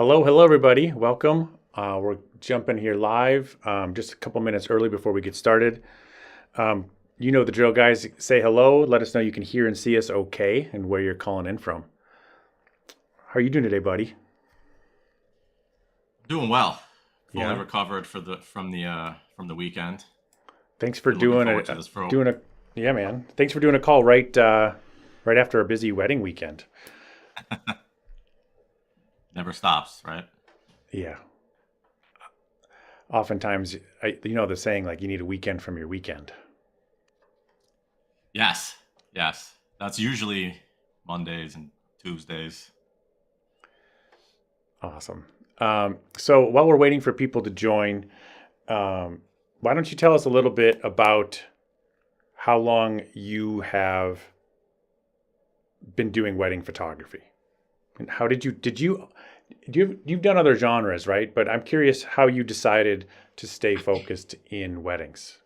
Hello, everybody. Welcome. We're jumping here live just a couple minutes early before we get started. You know the drill, guys. Say hello. Let us know you can hear and see us okay and where you're calling in from. How are you doing today, buddy? Doing well. Fully Yeah. recovered from the weekend. Thanks for Been looking doing forward to this for doing a yeah, man. Thanks for doing a call right after a busy wedding weekend. never stops, right? Yeah. Oftentimes, you know the saying like you need a weekend from your weekend. Yes, yes. That's usually Mondays and Tuesdays. Awesome. So while we're waiting for people to join, um, why don't you tell us a little bit about how long you have been doing wedding photography? And how you've done other genres, right? But I'm curious how you decided to stay focused in weddings.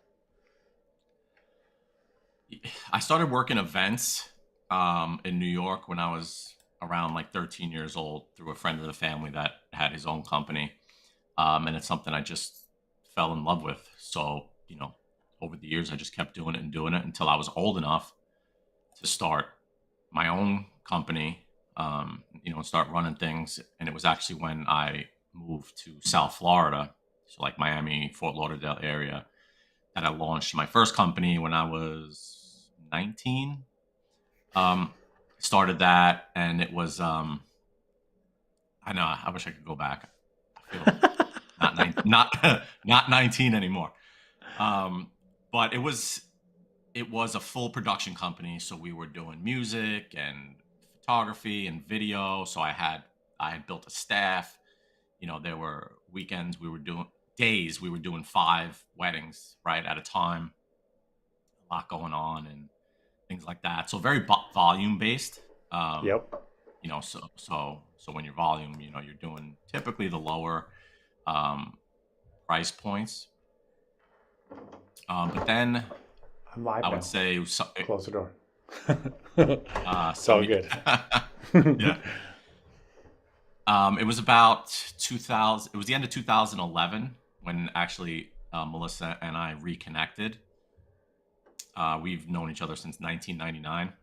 I started working events in New York when I was around like 13 years old through a friend of the family that had his own company, and it's something I just fell in love with. So over the years, I just kept doing it until I was old enough to start my own company, and start running things. And it was actually when I moved to South Florida, so like Miami, Fort Lauderdale area, that I launched my first company when I was 19. Started that, and it was I know I wish I could go back. I feel not 19 anymore. Um, but it was a full production company, so we were doing music and photography and video. So I had built a staff. There were weekends we were doing days we were doing 5 weddings right at a time. A lot going on and things like that. So very volume based. Um, Yep. so when you're volume, you're doing typically the lower um, price points. But then I'm I live would now. say Close the door. It's all some good. yeah. It was about 2000. It was the end of 2011 when actually Melissa and I reconnected. We've known each other since 1999,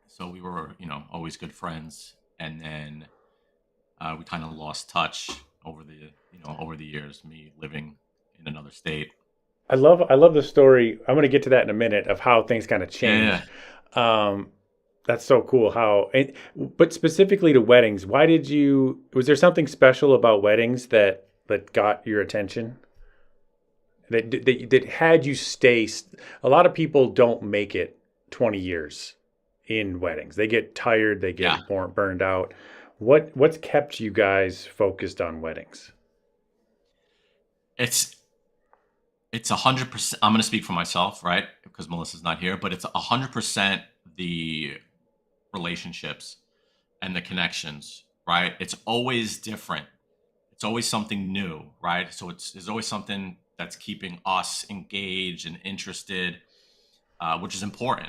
so we were, always good friends. And then we kind of lost touch over the years. Me living in another state. I love the story. I'm going to get to that in a minute of how things kind of Yeah, yeah. change. Um, that's so cool. But specifically to weddings, was there something special about weddings that got your attention? That had you a lot of people don't make it 20 years in weddings. They get tired, they Yeah. get burned out. What's kept you guys focused on weddings? It's it's 100%. I'm going to speak for myself, right? Because Melissa's not here, but it's 100% the relationships and the connections, right? It's always different. It's always something new, right? So there's always something that's keeping us engaged and interested, which is important.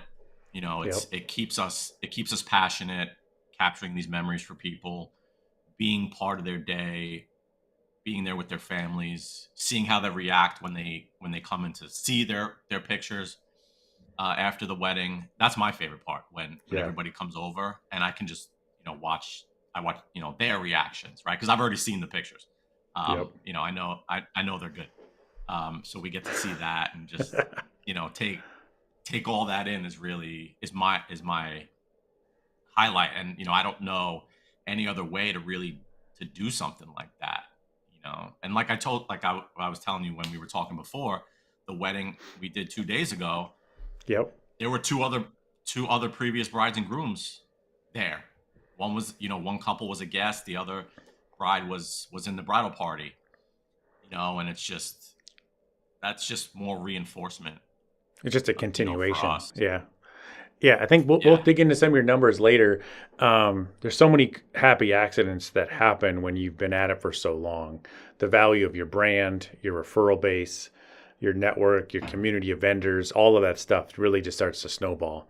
Yep. It keeps us passionate, capturing these memories for people, being part of their day, being there with their families, seeing how they react when they come in to see their pictures after the wedding. That's my favorite part when Yeah. everybody comes over and I can just watch. I watch their reactions, right? Because I've already seen the pictures. Yep. I know they're good. So we get to see that and just take all that in is my highlight. And I don't know any other way to do something like that. And like I was telling you when we were talking before, the wedding we did 2 days ago, Yep. there were two other previous brides and grooms there. One couple was a guest, the other bride was in the bridal party. And that's just more reinforcement, It's just a for continuation. us. Yeah. Yeah, I think we'll Yeah. dig into some of your numbers later. There's so many happy accidents that happen when you've been at it for so long. The value of your brand, your referral base, your network, your community of vendors, all of that stuff really just starts to snowball.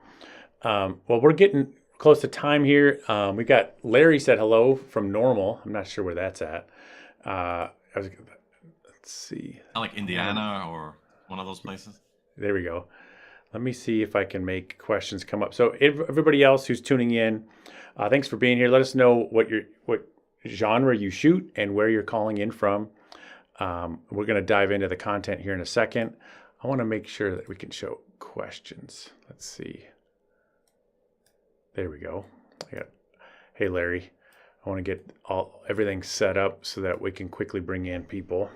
Well, we're getting close to time here. We got Larry said hello from Normal. I'm not sure where that's at. Let's see. Like Indiana or one of those places. There we go. Let me see if I can make questions come up. So everybody else who's tuning in, thanks for being here. Let us know what genre you shoot and where you're calling in from. We're going to dive into the content here in a second. I want to make sure that we can show questions. Let's see. There we go. Hey, Larry. I want to get everything set up so that we can quickly bring in people.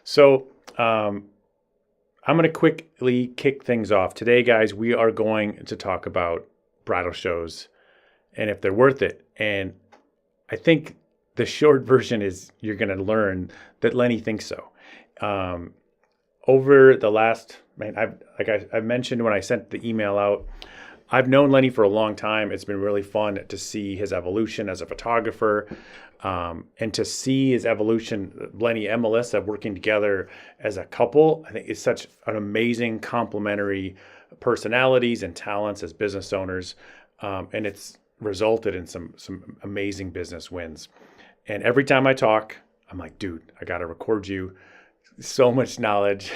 So I'm going to quickly kick things off. Today, guys, we are going to talk about bridal shows and if they're worth it. And I think the short version is you're going to learn that Lenny thinks so. Over the last, I mentioned when I sent the email out, I've known Lenny for a long time. It's been really fun to see his evolution as a photographer, and to see his evolution, Lenny and Melissa working together as a couple. I think it's such an amazing complementary personalities and talents as business owners, and it's resulted in some amazing business wins. And every time I talk, I'm like, dude, I got to record you. So much knowledge.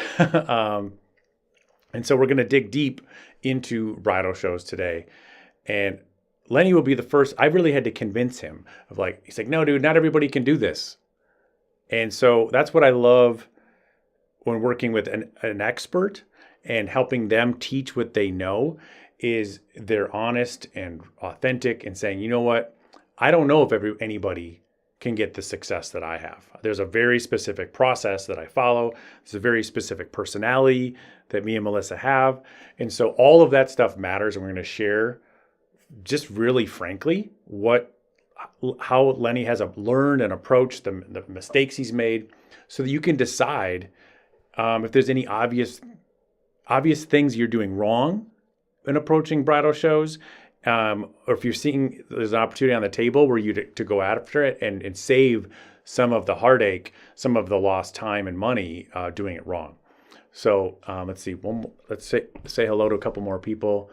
And so we're going to dig deep into bridal shows today. And Lenny will be the first. I really had to convince him of he's like, no, dude, not everybody can do this. And so that's what I love when working with an expert and helping them teach what they know is they're honest and authentic and saying, you know what? I don't know if anybody can get the success that I have. There's a very specific process that I follow. There's a very specific personality that me and Melissa have. And so all of that stuff matters. And we're going to share just really frankly how Lenny has learned and approached the mistakes he's made so that you can decide if there's any obvious things you're doing wrong in approaching bridal shows. Or if you're seeing there's an opportunity on the table where you to go after it and save some of the heartache, some of the lost time and money doing it wrong. So let's see. Let's say hello to a couple more people.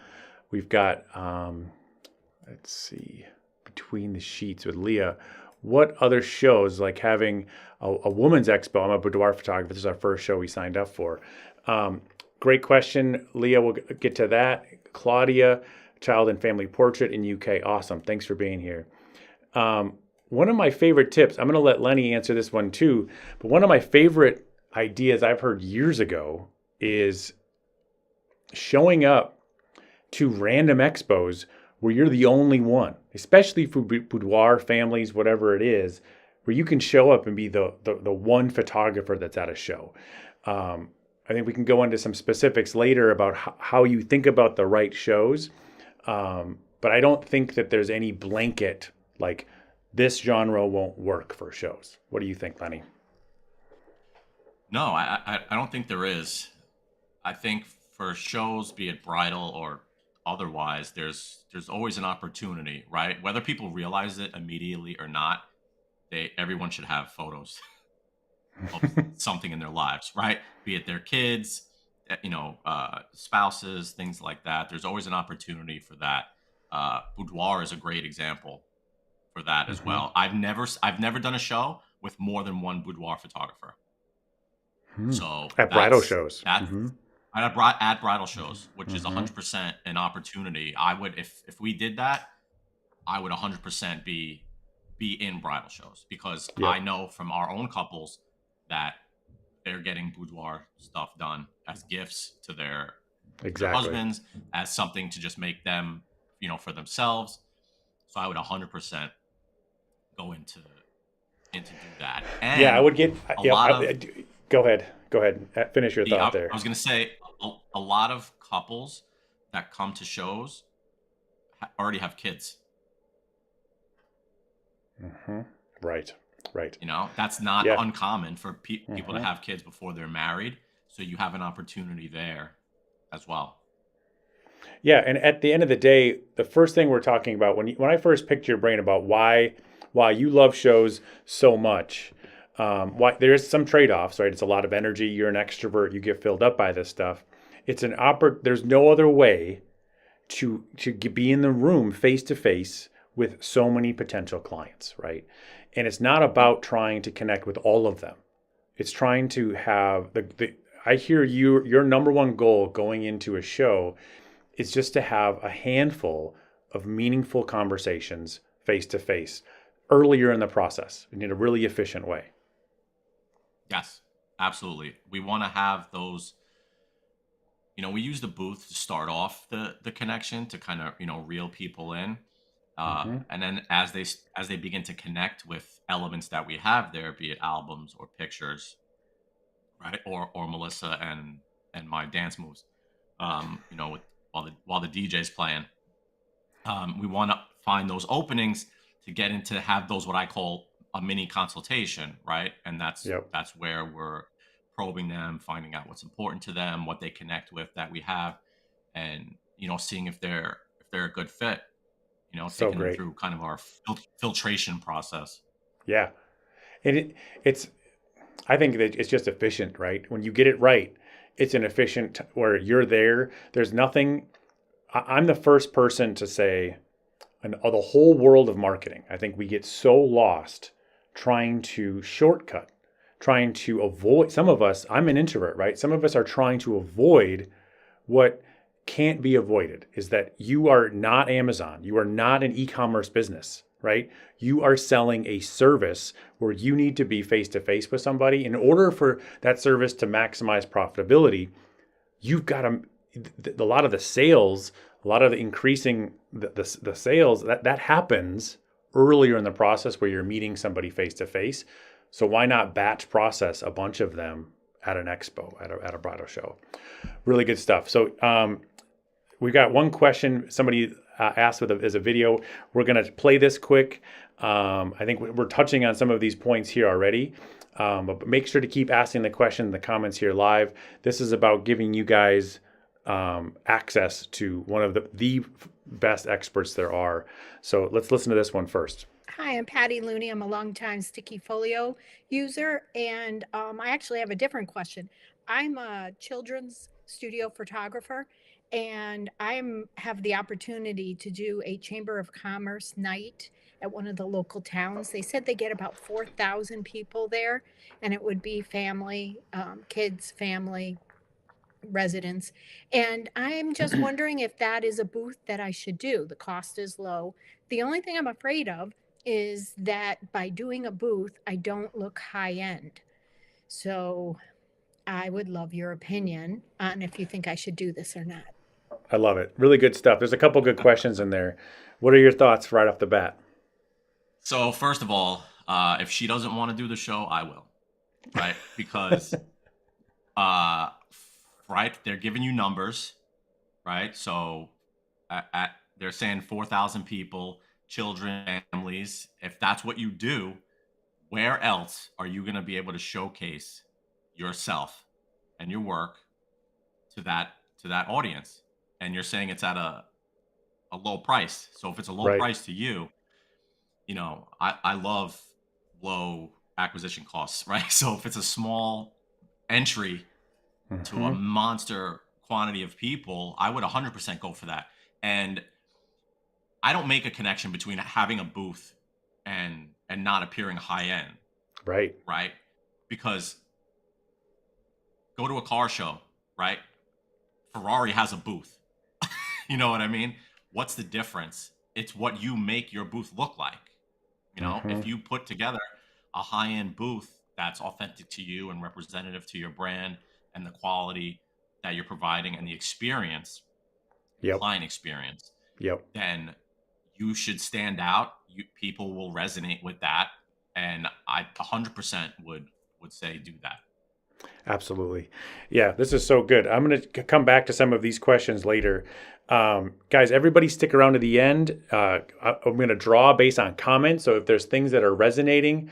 We've got let's see, Between the Sheets with Leah. What other shows, like having a woman's expo? I'm a boudoir photographer. This is our first show we signed up for. Great question, Leah. We'll get to that. Claudia. Child and family portrait in UK. Awesome. Thanks for being here. One of my favorite tips, I'm going to let Lenny answer this one too, but one of my favorite ideas I've heard years ago is showing up to random expos where you're the only one, especially for boudoir families, whatever it is, where you can show up and be the one photographer that's at a show. I think we can go into some specifics later about how you think about the right shows. But I don't think that there's any blanket, like this genre won't work for shows. What do you think, Lenny? No, I don't think there is. I think for shows, be it bridal or otherwise, there's always an opportunity, right? Whether people realize it immediately or not, everyone should have photos of something in their lives, right? Be it their kids, spouses, things like that. There's always an opportunity for that. Boudoir is a great example for that as well. I've never done a show with more than one boudoir photographer. So at bridal shows, at bridal shows, which is 100% an opportunity. I would, if we did that, I would 100% be in bridal shows because I know from our own couples that they're getting boudoir stuff done as gifts to their husbands, as something to just make them, for themselves. So I would 100% go into do that. And I would get go ahead. Finish your thought there. I was going to say a lot of couples that come to shows already have kids. Right. That's not uncommon for people to have kids before they're married. So you have an opportunity there as well. Yeah. And at the end of the day, the first thing we're talking about when I first picked your brain about why you love shows so much, why there's some trade-offs, right? It's a lot of energy. You're an extrovert. You get filled up by this stuff. There's no other way to be in the room face to face with so many potential clients, right? And it's not about trying to connect with all of them. It's trying to have I hear your number one goal going into a show is just to have a handful of meaningful conversations face to face earlier in the process in a really efficient way. Yes, absolutely. We want to have those, we use the booth to start off the connection to kind of, reel people in. Mm-hmm. And then as they begin to connect with elements that we have there, be it albums or pictures, right? Or Melissa and my dance moves, with while the DJ's playing. We want to find those openings to get into have those what I call a mini consultation, right? And that's Yep. that's where we're probing them, finding out what's important to them, what they connect with that we have, and seeing if they're a good fit. So Taking them great. through kind of our filtration process. Yeah. And it's I think that it's just efficient, right? When you get it right, it's an efficient where you're there. There's nothing. I'm the first person to say, and the whole world of marketing, I think we get so lost trying to shortcut, trying to avoid. Some of us, I'm an introvert, right? Some of us are trying to avoid what can't be avoided is that you are not Amazon. You are not an e-commerce business, right? You are selling a service where you need to be face to face with somebody. In order for that service to maximize profitability, you've got to, a lot of the sales, a lot of the increasing the sales, that happens earlier in the process where you're meeting somebody face to face. So why not batch process a bunch of them at an expo, at a bridal show? Really good stuff. So we've got one question somebody asked as a video. We're going to play this quick. I think we're touching on some of these points here already, but make sure to keep asking the question in the comments here live. This is about giving you guys access to one of the best experts there are. So let's listen to this one first. Hi, I'm Patty Looney. I'm a longtime Sticky Folio user, and I actually have a different question. I'm a children's studio photographer, and have the opportunity to do a Chamber of Commerce night at one of the local towns. They said they get about 4,000 people there, and it would be family, kids, family, residents. And I'm just wondering if that is a booth that I should do. The cost is low. The only thing I'm afraid of is that by doing a booth, I don't look high end. So I would love your opinion on if you think I should do this or not. I love it. Really good stuff. There's a couple good questions in there. What are your thoughts right off the bat? So first of all, if she doesn't want to do the show, I will, right? Because right, they're giving you numbers, right? So they're saying 4,000 people, children, families. If that's what you do, where else are you going to be able to showcase yourself and your work to that audience? And you're saying it's at a low price. So if it's a low Right. price to you, I love low acquisition costs, right? So if it's a small entry to a monster quantity of people, I would 100% go for that. And I don't make a connection between having a booth and not appearing high end, Right. right? Because go to a car show, right? Ferrari has a booth. You know what I mean? What's the difference? It's what you make your booth look like. If you put together a high-end booth that's authentic to you and representative to your brand and the quality that you're providing and the experience, Yep. client experience, Yep. then you should stand out. People will resonate with that. And I 100% would say do that. Absolutely. Yeah, this is so good. I'm going to come back to some of these questions later. Guys, everybody stick around to the end. I'm going to draw based on comments. So if there's things that are resonating,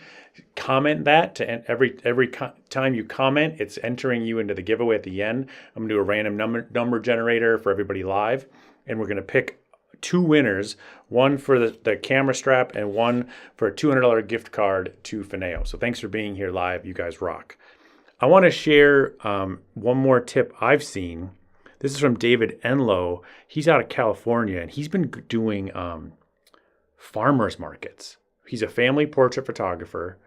comment that. Every time you comment, it's entering you into the giveaway at the end. I'm going to do a random number generator for everybody live. And we're going to pick two winners, one for the camera strap and one for a $200 gift card to Fineo. So thanks for being here live. You guys rock. I want to share one more tip I've seen This is from David Enlow. He's out of California, and he's been doing farmers markets. He's a family portrait photographer.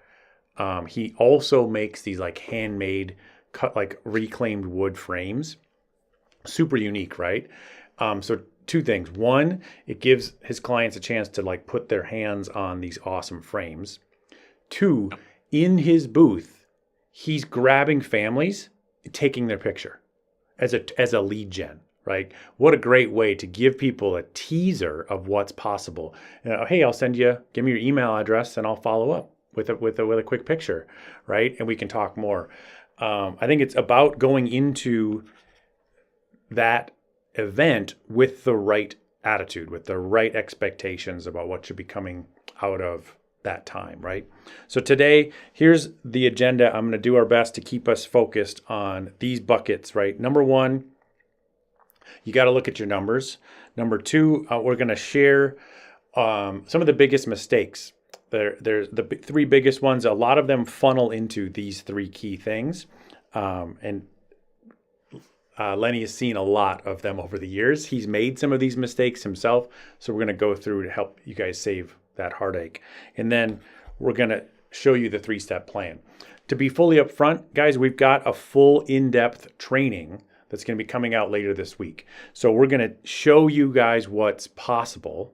He also makes these like handmade, cut like reclaimed wood frames. Super unique, right? So two things. One, it gives his clients a chance to like put their hands on these awesome frames. Two, in his booth, he's grabbing families, taking their picture as a lead gen, right? What a great way to give people a teaser of what's possible. Hey, give me your email address and I'll follow up with a quick picture, right? And we can talk more. I think it's about going into that event with the right attitude, with the right expectations about what should be coming out of that time, right? So today, here's the agenda. I'm going to do our best to keep us focused on these buckets, right? Number one, you got to look at your numbers. Number two, we're going to share some of the biggest mistakes. There's the three biggest ones. A lot of them funnel into these three key things. And Lenny has seen a lot of them over the years. He's made some of these mistakes himself. So we're going to go through to help you guys save that heartache. And then we're going to show you the 3-step plan. To be fully upfront, guys, we've got a full in-depth training that's going to be coming out later this week. So we're going to show you guys what's possible,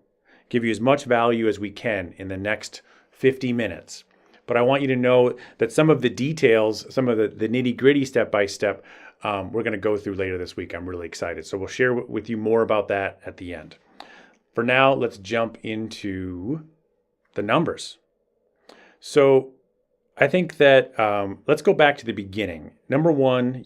give you as much value as we can in the next 50 minutes. But I want you to know that some of the details, some of the nitty-gritty step-by-step, we're going to go through later this week. I'm really excited. So we'll share with you more about that at the end. For now, let's jump into the numbers. So I think that let's go back to the beginning. Number one,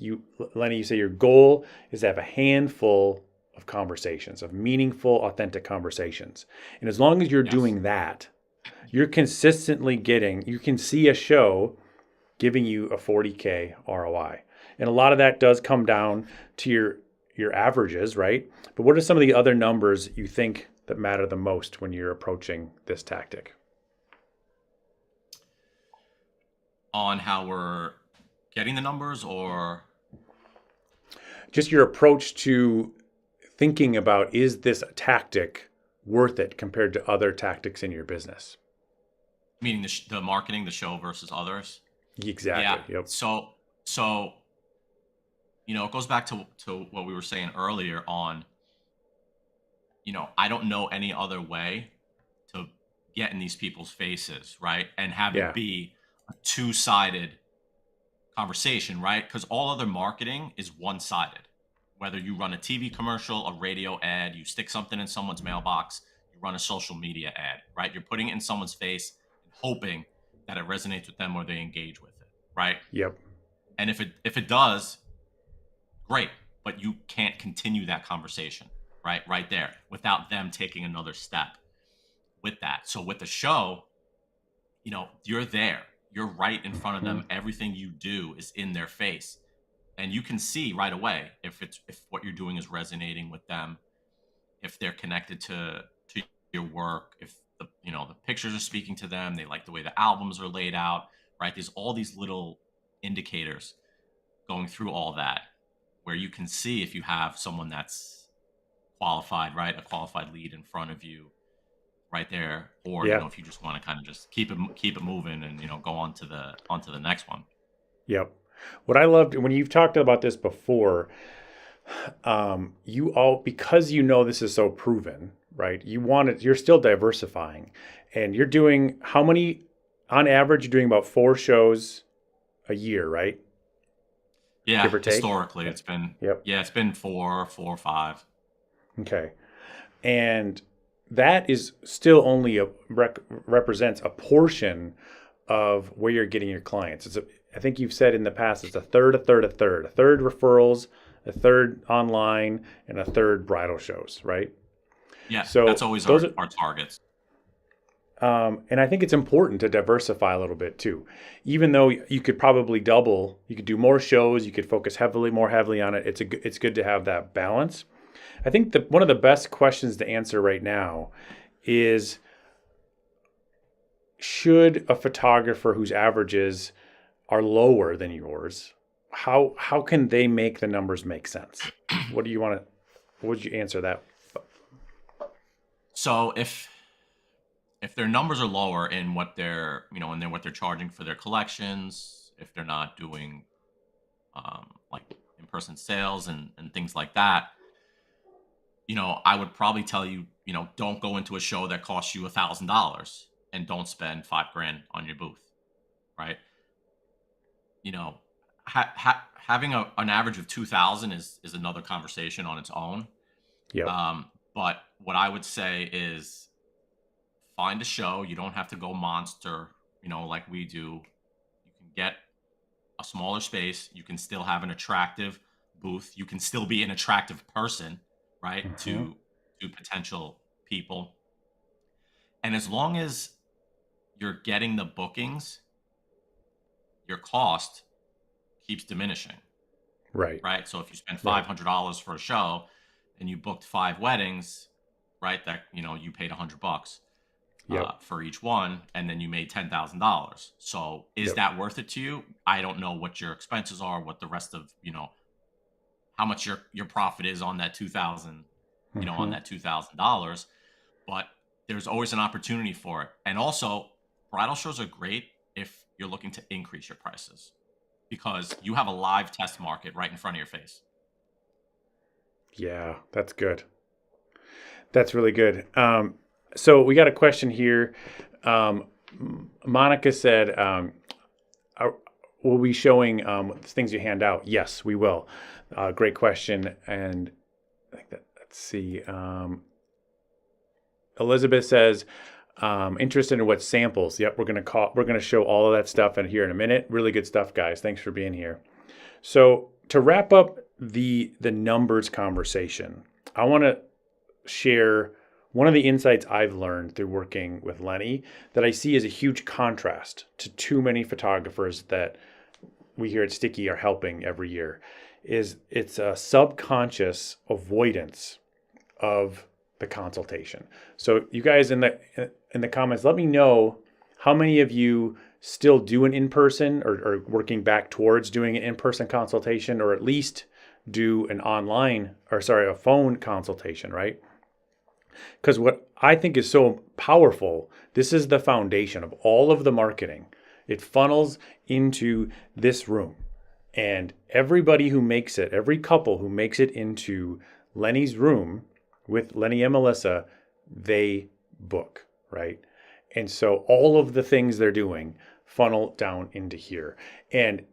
Lenny, you say your goal is to have a handful of conversations, of meaningful, authentic conversations. And as long as you're doing that, you're consistently you can see a show giving you a 40K ROI. And a lot of that does come down to your averages, right? But what are some of the other numbers you think that matter the most when you're approaching this tactic? On how we're getting the numbers, or just your approach to thinking about, is this tactic worth it compared to other tactics in your business? meaning the marketing, the show versus others? Exactly. Yeah. Yep. So it goes back to what we were saying earlier on, I don't know any other way to get in these people's faces, right? And have it be a two-sided conversation, right? Because all other marketing is one-sided. Whether you run a TV commercial, a radio ad, you stick something in someone's mailbox, you run a social media ad, right? You're putting it in someone's face and hoping that it resonates with them or they engage with it, right? Yep. And if it does, great, but you can't continue that conversation, right there, without them taking another step with that. So with the show, you're there. You're right in front of them. Everything you do is in their face. And you can see right away if what you're doing is resonating with them, if they're connected to your work, if the pictures are speaking to them, they like the way the albums are laid out, right? There's all these little indicators going through all that where you can see if you have someone that's qualified, right? A qualified lead in front of you right there, or if you just want to kind of just keep it moving and go on to the next one. Yep. What I loved when you've talked about this before, because this is so proven, right? You're still diversifying, and you're doing how many on average? You're doing about 4 shows a year, right? Yeah, give or take? Historically, it's been it's been 4 or 5. Okay, and that is still only represents a portion of where you're getting your clients. I think you've said in the past it's a third referrals, a third online, and a third bridal shows, right? Yeah, so that's always our targets. And I think it's important to diversify a little bit too. Even though you could probably double, you could do more shows, you could focus more heavily on it. It's good to have that balance. I think one of the best questions to answer right now is, should a photographer whose averages are lower than yours, how can they make the numbers make sense? What do you want to? What would you answer that? So if their numbers are lower in what they're in what they're charging for their collections, if they're not doing like in-person sales and things like that, I would probably tell you, don't go into a show that costs you $1,000 and don't spend $5,000 on your booth, right? You know, having an average of 2,000 is another conversation on its own. Yep. But what I would say is find a show. You don't have to go monster, like we do. You can get a smaller space. You can still have an attractive booth. You can still be an attractive person, right? Mm-hmm. To potential people. And as long as you're getting the bookings, your cost keeps diminishing. Right. Right. So if you spend $500 for a show and you booked 5 weddings, right, that, you paid $100 Yep. for each one, and then you made $10,000. So is Yep. that worth it to you? I don't know what your expenses are, what the rest of, how much your profit is on that 2,000, on Mm-hmm. that $2,000, but there's always an opportunity for it. And also, bridal shows are great if you're looking to increase your prices because you have a live test market right in front of your face. Yeah, that's good. That's really good. So we got a question here. Monica said, will we be showing things you hand out? Yes, we will. Great question. And I think let's see. Elizabeth says, interested in what samples. Yep, we're gonna show all of that stuff in here in a minute. Really good stuff, guys. Thanks for being here. So to wrap up the numbers conversation, I want to share one of the insights I've learned through working with Lenny that I see as a huge contrast to too many photographers that we here at Sticky are helping every year. Is it's a subconscious avoidance of the consultation. So you guys in the comments, let me know how many of you still do an in-person or working back towards doing an in-person consultation, or at least do an a phone consultation, right? Because what I think is so powerful, this is the foundation of all of the marketing. It funnels into this room. And everybody who makes it, every couple who makes it into Lenny's room with Lenny and Melissa, they book, right? And so all of the things they're doing funnel down into here. And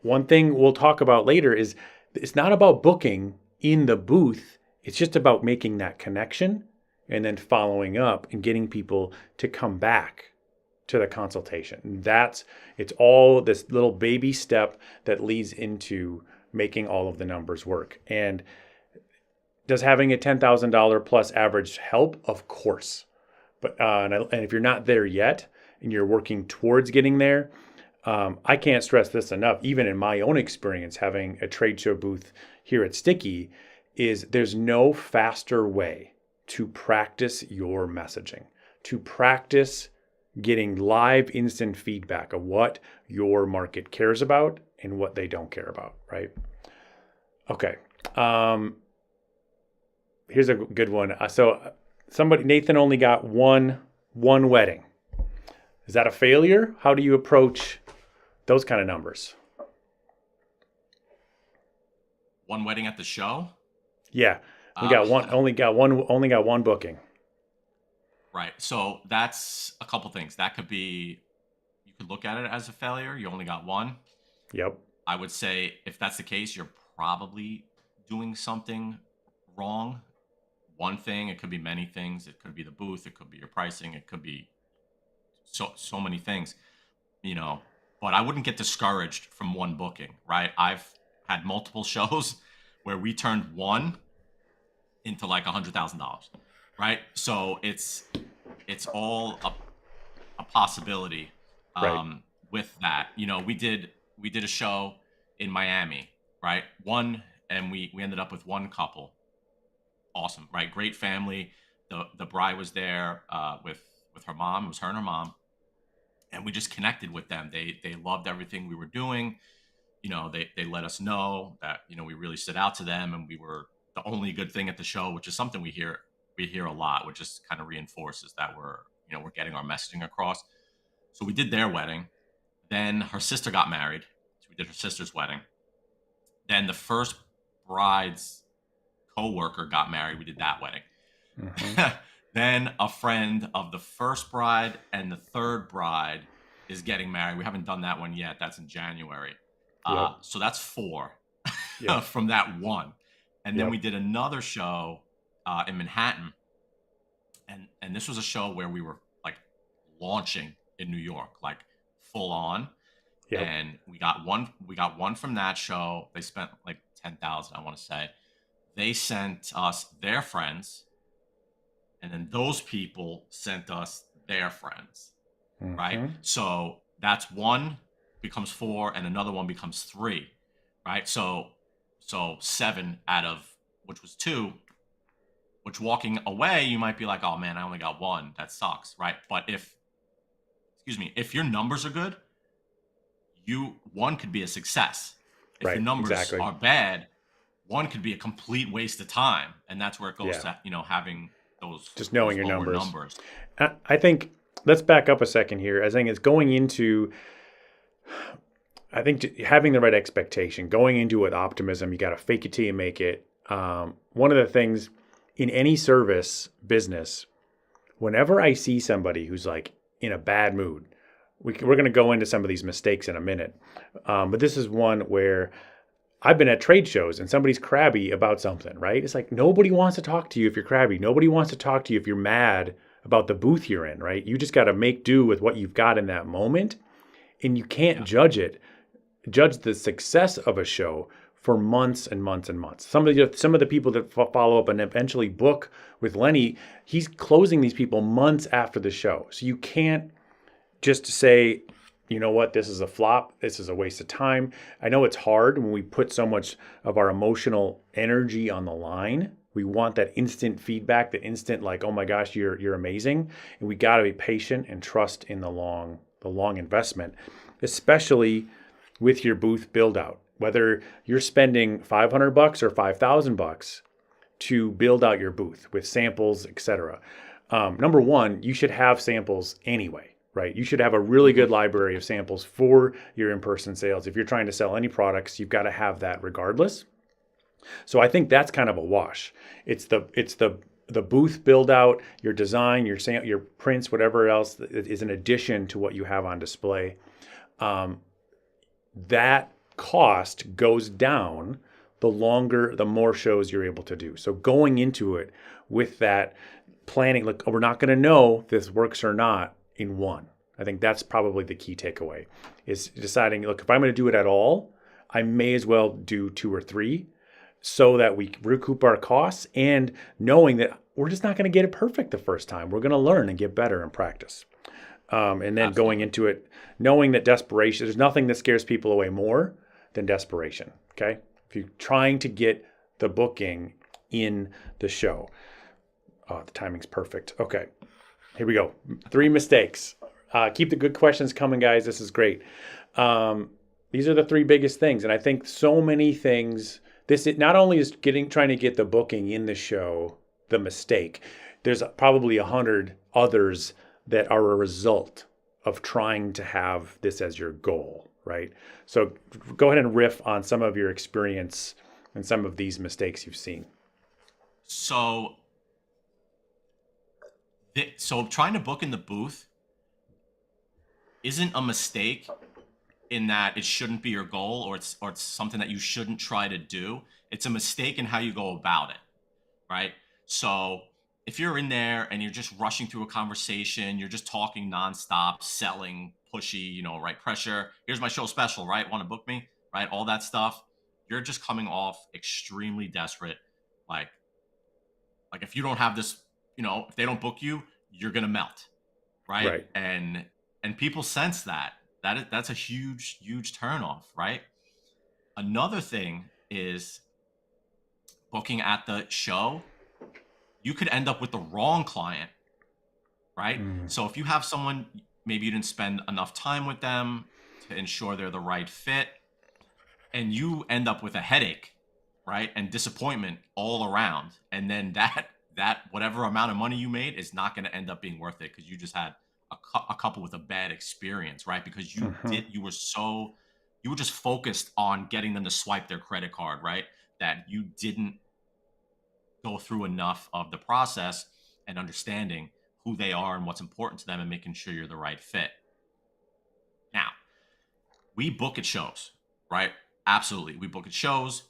one thing we'll talk about later is it's not about booking in the booth. It's just about making that connection and then following up and getting people to come back to the consultation. It's all this little baby step that leads into making all of the numbers work. And does having a $10,000 plus average help? Of course. But and if you're not there yet and you're working towards getting there, I can't stress this enough. Even in my own experience, having a trade show booth here at Sticky, is there's no faster way to practice your messaging, to practice getting live instant feedback of what your market cares about and what they don't care about, right? Okay. Here's a good one. So Nathan only got one wedding. Is that a failure? How do you approach those kind of numbers? One wedding at the show? Yeah. We got one, only got one booking. Right. So that's a couple things. That could be, you could look at it as a failure. You only got one. Yep. I would say if that's the case, you're probably doing something wrong. One thing, it could be many things. It could be the booth. It could be your pricing. It could be so many things, but I wouldn't get discouraged from one booking, right? I've had multiple shows where we turned one into like $100,000, right? So it's all a possibility Right. with that. We did a show in Miami, right? And we ended up with one couple. Awesome, right? Great family. The bride was there with her mom. It was her and her mom, and we just connected with them. They loved everything we were doing. they let us know that, we really stood out to them and we were the only good thing at the show, which is something we hear a lot, which just kind of reinforces that we're getting our messaging across. So we did their wedding. Then her sister got married. So we did her sister's wedding. Then the first bride's co-worker got married. We did that wedding. Mhm. Then a friend of the first bride and the third bride is getting married. We haven't done that one yet. That's in January. Yep. So that's 4 Yep. from that one. And then Yep. we did another show in Manhattan. And this was a show where we were like launching in New York, like full on. Yep. And we got one from that show. They spent like 10,000, I want to say. They sent us their friends, and then those people sent us their friends, right? Mhm. So that's 1 becomes 4 and another one becomes 3, right? So 7 out of which was 2, which walking away you might be like, oh man, I only got 1, that sucks, right? But if your numbers are good, 1 could be a success. If Right. your numbers Exactly. are bad, 1 could be a complete waste of time, and that's where it goes Yeah. to having those Just knowing your lower numbers. numbers. I think let's back up a second here. I think it's going into, I think having the right expectation, going into it with optimism. You got to fake it till you make it. One of the things in any service business, whenever I see somebody who's like in a bad mood, we're going to go into some of these mistakes in a minute. But this is one where I've been at trade shows and somebody's crabby about something, right? It's like nobody wants to talk to you if you're crabby. Nobody wants to talk to you if you're mad about the booth you're in, right? You just got to make do with what you've got in that moment. And you can't judge the success of a show for months and months and months. Some of the people that follow up and eventually book with Lenny, he's closing these people months after the show. So you can't just say, you know what, this is a flop. This is a waste of time. I know it's hard when we put so much of our emotional energy on the line. We want that instant feedback, the instant like, oh my gosh, you're amazing. And we got to be patient and trust in the long investment, especially with your booth build out. Whether you're spending $500 or $5,000 to build out your booth with samples, etc. Number one, you should have samples anyway, right? You should have a really good library of samples for your in-person sales. If you're trying to sell any products, you've got to have that regardless. So I think that's kind of a wash. It's the booth build out, your design, your prints, whatever else is an addition to what you have on display. That cost goes down the more shows you're able to do. So going into it with that planning, look, we're not going to know if this works or not in one. I think that's probably the key takeaway is deciding, look, if I'm going to do it at all, I may as well do 2 or 3 so that we recoup our costs, and knowing that we're just not going to get it perfect the first time. We're going to learn and get better in practice. And then Absolutely. going into it, knowing that desperation, there's nothing that scares people away more than desperation. Okay. If you're trying to get the booking in the show, the timing's perfect. Okay. Here we go. 3 mistakes. Keep the good questions coming, guys. This is great. These are the 3 biggest things. And I think so many things, it not only is trying to get the booking in the show, the mistake, there's probably 100 others that are a result of trying to have this as your goal, right? So go ahead and riff on some of your experience and some of these mistakes you've seen. So trying to book in the booth isn't a mistake in that it shouldn't be your goal, or it's something that you shouldn't try to do. It's a mistake in how you go about it, right? So if you're in there and you're just rushing through a conversation, you're just talking nonstop, selling, pushy, right? Pressure. Here's my show special, right? Want to book me, right? All that stuff. You're just coming off extremely desperate. Like if you don't have this, if they don't book you, you're gonna melt, right? Right. And people sense that. That's a huge, huge turnoff, right? Another thing is booking at the show. You could end up with the wrong client, right? So if you have someone, maybe you didn't spend enough time with them to ensure they're the right fit, and you end up with a headache, right? And disappointment all around. And then that whatever amount of money you made is not going to end up being worth it because you just had a couple with a bad experience, right? Because Mhm. you were just focused on getting them to swipe their credit card, right? That you didn't go through enough of the process and understanding who they are and what's important to them and making sure you're the right fit. Now, we book at shows, right? Absolutely. We book at shows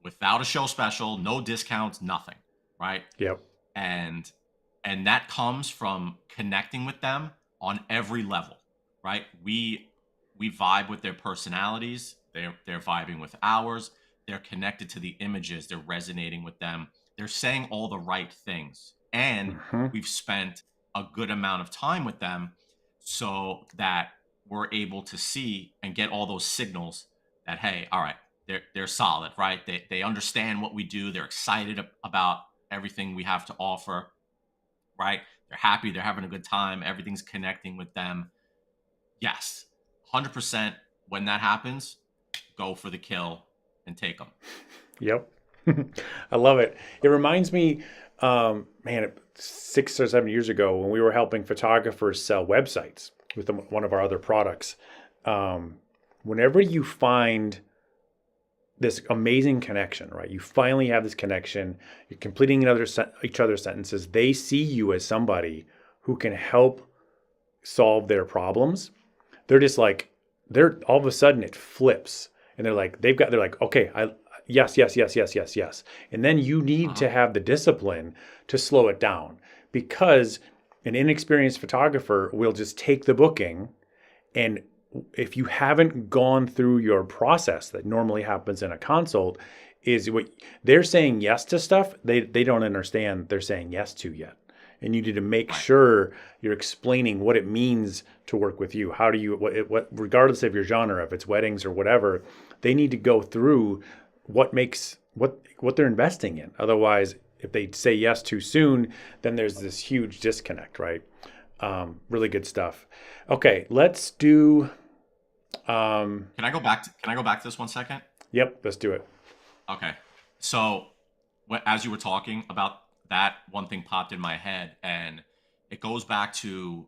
without a show special, no discounts, nothing, right? Yep. And that comes from connecting with them on every level, right? We vibe with their personalities, they're vibing with ours, they're connected to the images, they're resonating with them, they're saying all the right things, and Mhm. we've spent a good amount of time with them so that we're able to see and get all those signals that, hey, all right, they're solid, right? They understand what we do, they're excited about everything we have to offer, right? They're happy, they're having a good time, everything's connecting with them. Yes, 100%. When that happens, go for the kill and take them. Yep. I love it. It reminds me, man, 6 or 7 years ago when we were helping photographers sell websites with one of our other products. Um, Whenever you find this amazing connection, right? You finally have this connection. You're completing each other's sentences. They see you as somebody who can help solve their problems. They're just like, they're all of a sudden it flips, and they're like, okay, yes, yes, yes, yes, yes, yes. And then you need Uh-huh. to have the discipline to slow it down, because an inexperienced photographer will just take the booking, and if you haven't gone through your process that normally happens in a consult, is what they're saying yes to stuff they don't understand they're saying yes to yet. And you need to make Right. sure you're explaining what it means to work with you. How do you, regardless of your genre, if it's weddings or whatever, they need to go through what makes, what they're investing in. Otherwise, if they say yes too soon, then there's this huge disconnect, right? Really good stuff. Okay, let's do. Can I go back to this 1 second? Yep, let's do it. Okay. So, as you were talking about that, one thing popped in my head, and it goes back to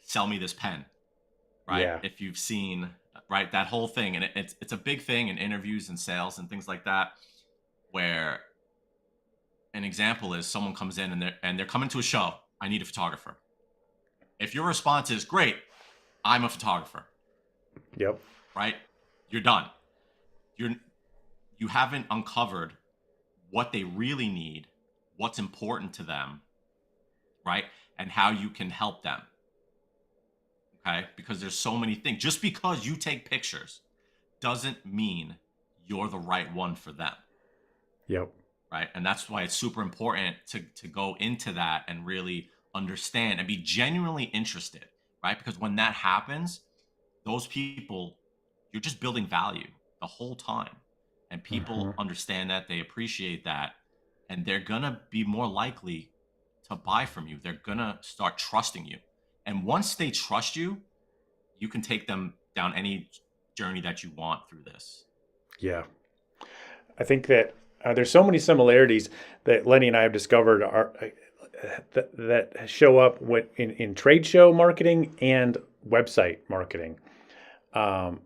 sell me this pen, right? Yeah. If you've seen, right, that whole thing, and it's a big thing in interviews and sales and things like that, where an example is someone comes in and they're coming to a show. I need a photographer. If your response is great, I'm a photographer, Yep. right? You're done. You're you haven't uncovered what they really need, what's important to them, right? And how you can help them. Okay? Because there's so many things. Just because you take pictures doesn't mean you're the right one for them, Yep. right? And that's why it's super important to go into that and really understand and be genuinely interested, right? Because when that happens, those people, you're just building value the whole time. And Hmm. people understand that, they appreciate that, and they're going to be more likely to buy from you. They're going to start trusting you. And once they trust you, you can take them down any journey that you want through this. Yeah. I think that there's so many similarities that Lenny and I have discovered that show up in trade show marketing and website marketing. And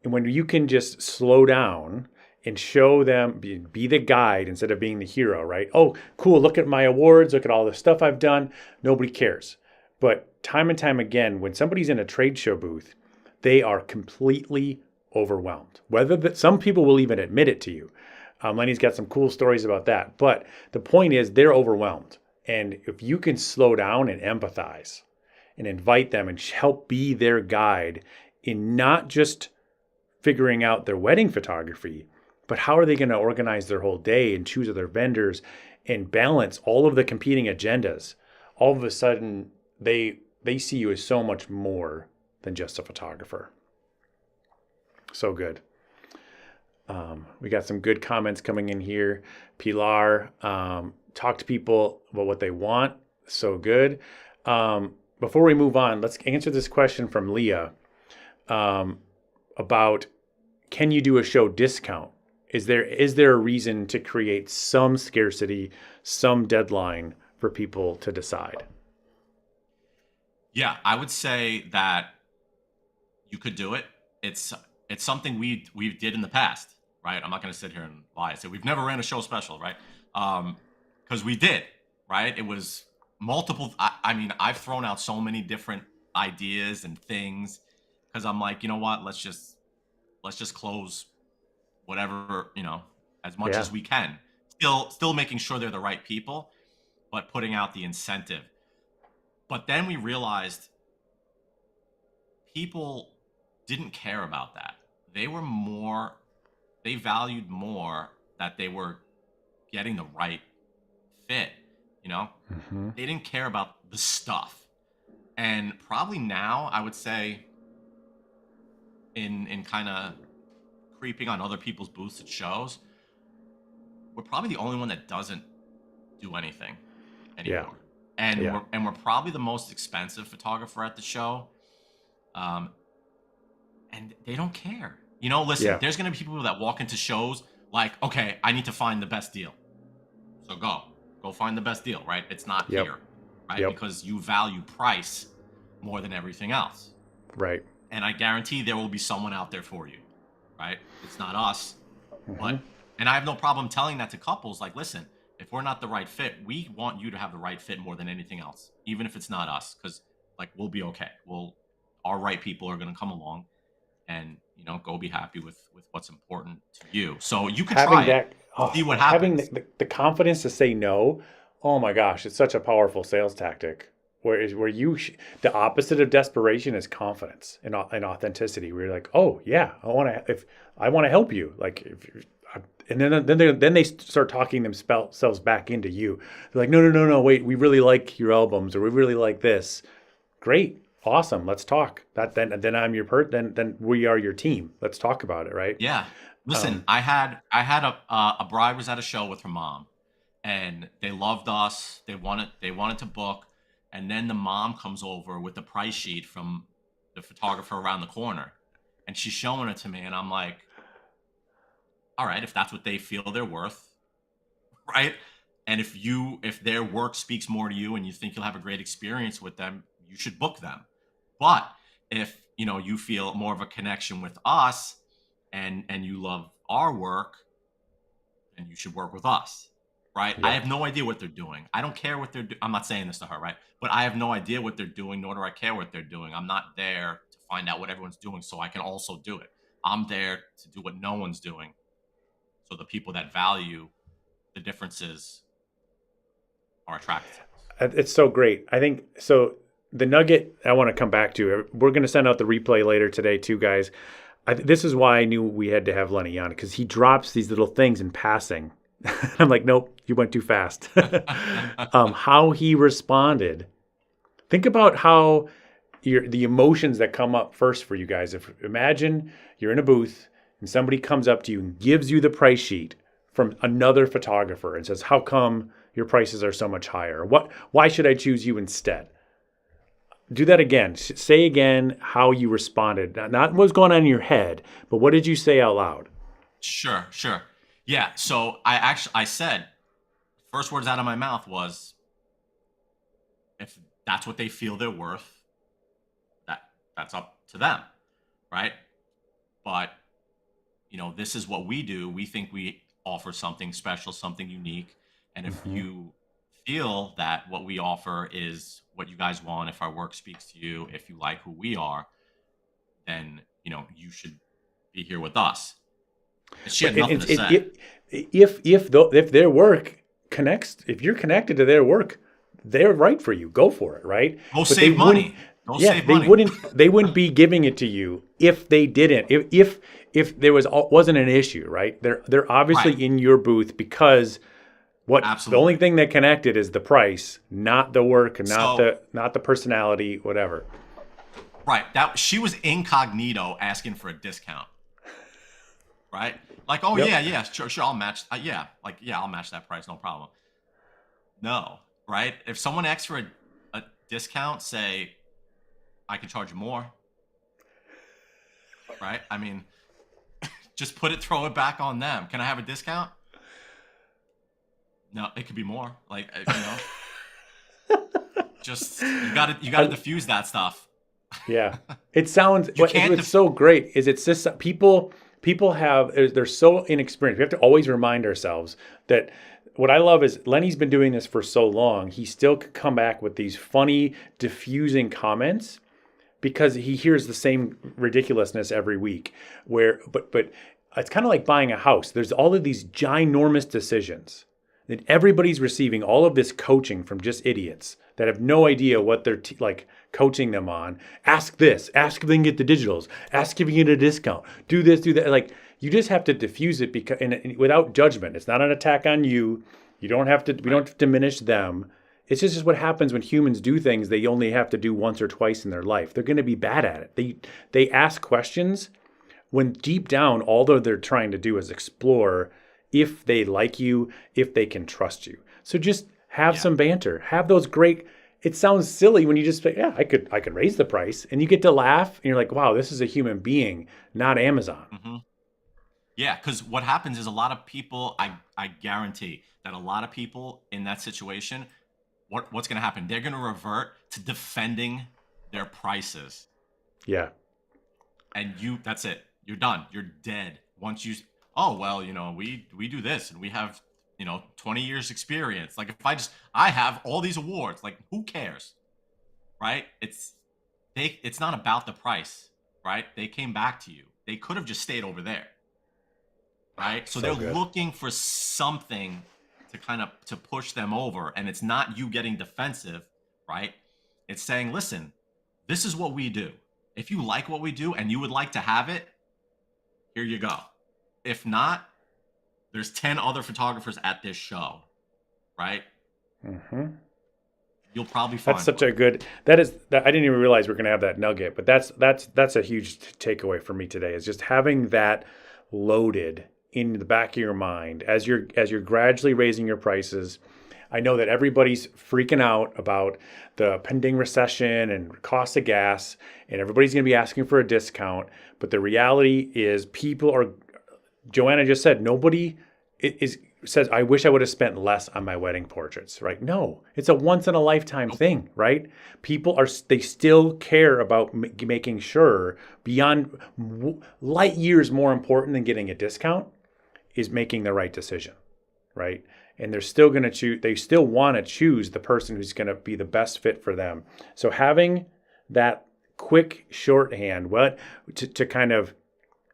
when you can just slow down and show them, be the guide instead of being the hero, right? Oh, cool. Look at my awards. Look at all the stuff I've done. Nobody cares. But time and time again, when somebody's in a trade show booth, they are completely overwhelmed. Some people will even admit it to you. Lenny's got some cool stories about that. But the point is, they're overwhelmed. And if you can slow down and empathize and invite them and help be their guide in not just figuring out their wedding photography, but how are they going to organize their whole day and choose other vendors and balance all of the competing agendas, all of a sudden they see you as so much more than just a photographer. So good. We got some good comments coming in here. Pilar, talk to people about what they want. So good. Before we move on, let's answer this question from Leah about can you do a show discount? Is there a reason to create some scarcity, some deadline for people to decide? Yeah, I would say that you could do it. It's something we did in the past, right? I'm not going to sit here and lie and say we've never ran a show special, right? Because we did, right? It was multiple. I mean, I've thrown out so many different ideas and things because I'm like, you know what? Let's just close whatever, as much Yeah. as we can. Still making sure they're the right people, but putting out the incentive. But then we realized people didn't care about that. They valued more that they were getting the right fit, Mm-hmm. They didn't care about the stuff. And probably now I would say in kind of creeping on other people's booths at shows, we're probably the only one that doesn't do anything Yeah. anymore. And Yeah. we're probably the most expensive photographer at the show. And they don't care. Listen, Yeah. there's going to be people that walk into shows like, okay, I need to find the best deal. So go find the best deal, right? It's not Yep. here, right? Yep. Because you value price more than everything else. Right. And I guarantee there will be someone out there for you, right? It's not us. Mm-hmm. And I have no problem telling that to couples. Like, listen, if we're not the right fit, we want you to have the right fit more than anything else, even if it's not us, because we'll be okay. Our right people are going to come along and, go be happy with what's important to you. So you could try it, see what happens. Having the confidence to say no, oh my gosh, it's such a powerful sales tactic. The opposite of desperation is confidence and authenticity. Where you're like, oh yeah, I want to help you. And then they start talking themselves back into you. They're like, no, wait, we really like your albums, or we really like this. Great, awesome, let's talk. Then I'm your then we are your team. Let's talk about it, right? Yeah. Listen, I had a bride was at a show with her mom, and they loved us. They wanted to book, and then the mom comes over with the price sheet from the photographer around the corner, and she's showing it to me, and I'm like, all right, if that's what they feel they're worth, right? And if their work speaks more to you and you think you'll have a great experience with them, you should book them. But if you feel more of a connection with us and you love our work, then you should work with us, right? Yeah. I have no idea what they're doing. I don't care what they're doing. I'm not saying this to her, right? But I have no idea what they're doing, nor do I care what they're doing. I'm not there to find out what everyone's doing so I can also do it. I'm there to do what no one's doing. So the people that value the differences are attracted to us. It's so great. I think so. The nugget I want to come back to, we're going to send out the replay later today too, guys. This is why I knew we had to have Lenny on, because he drops these little things in passing. I'm like, nope, you went too fast. How he responded. Think about how the emotions that come up first for you guys. Imagine you're in a booth and somebody comes up to you and gives you the price sheet from another photographer and says, how come your prices are so much higher? Why should I choose you instead? Do that again. Say again how you responded. Not what's going on in your head, but what did you say out loud? Sure. Yeah. So I said, first words out of my mouth was, if that's what they feel they're worth, that's up to them, right? But this is what we do. We think we offer something special, something unique, and if you feel that what we offer is what you guys want, if our work speaks to you, if you like who we are, then you should be here with us. And she had nothing to say. If their work connects, if you're connected to their work, they're right for you. Go for it, right? Go save money. They wouldn't be giving it to you if they didn't. If there wasn't an issue, right? They're obviously Right. in your booth because Absolutely. the only thing that connected is the price, not the work, not So- the personality, whatever. Right. She was incognito asking for a discount. Right? Like, oh Yep. yeah, sure, I'll match. I'll match that price, no problem. No, right? If someone asks for a discount, say, I can charge you more. Right? I mean, just throw it back on them. Can I have a discount? No, it could be more. Like, just you got to diffuse that stuff. Yeah, it sounds. You can't. It's so great. Is it's just people have they're so inexperienced. We have to always remind ourselves that. What I love is Lenny's been doing this for so long. He still could come back with these funny, diffusing comments because he hears the same ridiculousness every week. But it's kind of like buying a house. There's all of these ginormous decisions that everybody's receiving all of this coaching from just idiots that have no idea what they're like coaching them on. Ask this, ask if they can get the digitals, ask if you can get a discount, do this, do that. Like, you just have to diffuse it because and without judgment. It's not an attack on you. You don't have to. We don't have to diminish them. It's just what happens when humans do things they only have to do once or twice in their life. They're going to be bad at it. They ask questions when deep down all that they're trying to do is explore if they like you, if they can trust you. So just have some banter. Have those great. It sounds silly when you just say, "Yeah, I could raise the price," and you get to laugh, and you're like, "Wow, this is a human being, not Amazon." Mm-hmm. Yeah, because what happens is a lot of people, I guarantee that a lot of people in that situation, what's going to happen? They're going to revert to defending their prices. Yeah. And that's it. You're done. You're dead. Once you, oh, well, we do this and we have, 20 years experience. Like if I have all these awards, like who cares? Right? It's not about the price, right? They came back to you. They could have just stayed over there. Right. So they're good. Looking for something to push them over. And it's not you getting defensive. Right. It's saying, listen, this is what we do. If you like what we do and you would like to have it, here you go. If not, there's 10 other photographers at this show. Right. Mm-hmm. You'll probably find that's such a good. I didn't even realize we're going to have that nugget, but that's a huge takeaway for me today is just having that loaded in the back of your mind as you're gradually raising your prices. I know that everybody's freaking out about the pending recession and cost of gas, and everybody's going to be asking for a discount. But the reality is, people are. Joanna just said nobody says, "I wish I would have spent less on my wedding portraits." Right? No, it's a once in a lifetime thing. Right? They still care about making sure beyond light years more important than getting a discount is making the right decision, right? And they're still going to choose. They still want to choose the person who's going to be the best fit for them. So having that quick shorthand, to kind of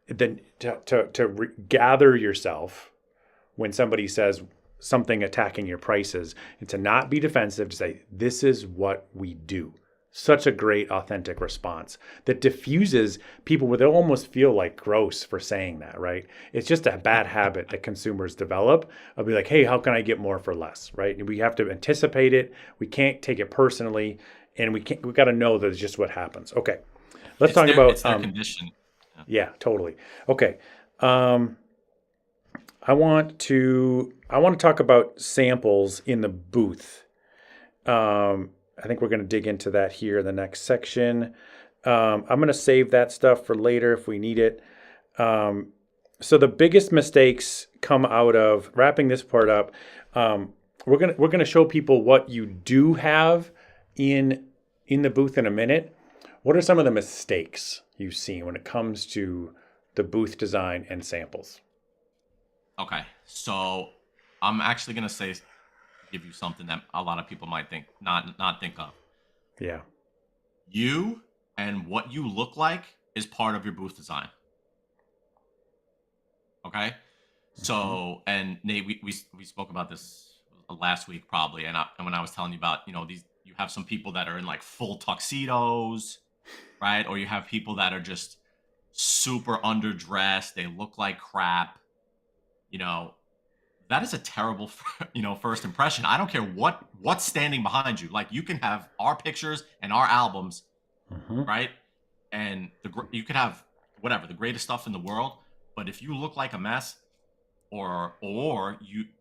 then to gather yourself when somebody says something attacking your prices, and to not be defensive, to say, "This is what we do." Such a great, authentic response that diffuses people where they'll almost feel like gross for saying that, right? It's just a bad habit that consumers develop of be like, "Hey, how can I get more for less?" Right? And we have to anticipate it. We can't take it personally, and we got to know that it's just what happens. Okay, let's talk about it's their condition. Yeah, totally. Okay, I want to talk about samples in the booth. I think we're going to dig into that here in the next section. I'm going to save that stuff for later if we need it. So the biggest mistakes come out of wrapping this part up. We're going to show people what you do have in the booth in a minute. What are some of the mistakes you've seen when it comes to the booth design and samples? Okay, so I'm actually going to give you something that a lot of people might not think of. Yeah. You and what you look like is part of your booth design. Okay. So, and Nate, we spoke about this last week probably, and when I was telling you about, you have some people that are in like full tuxedos, right? Or you have people that are just super underdressed. They look like crap. That is a terrible, first impression. I don't care what's standing behind you. Like, you can have our pictures and our albums, right? And you could have whatever, the greatest stuff in the world. But if you look like a mess, or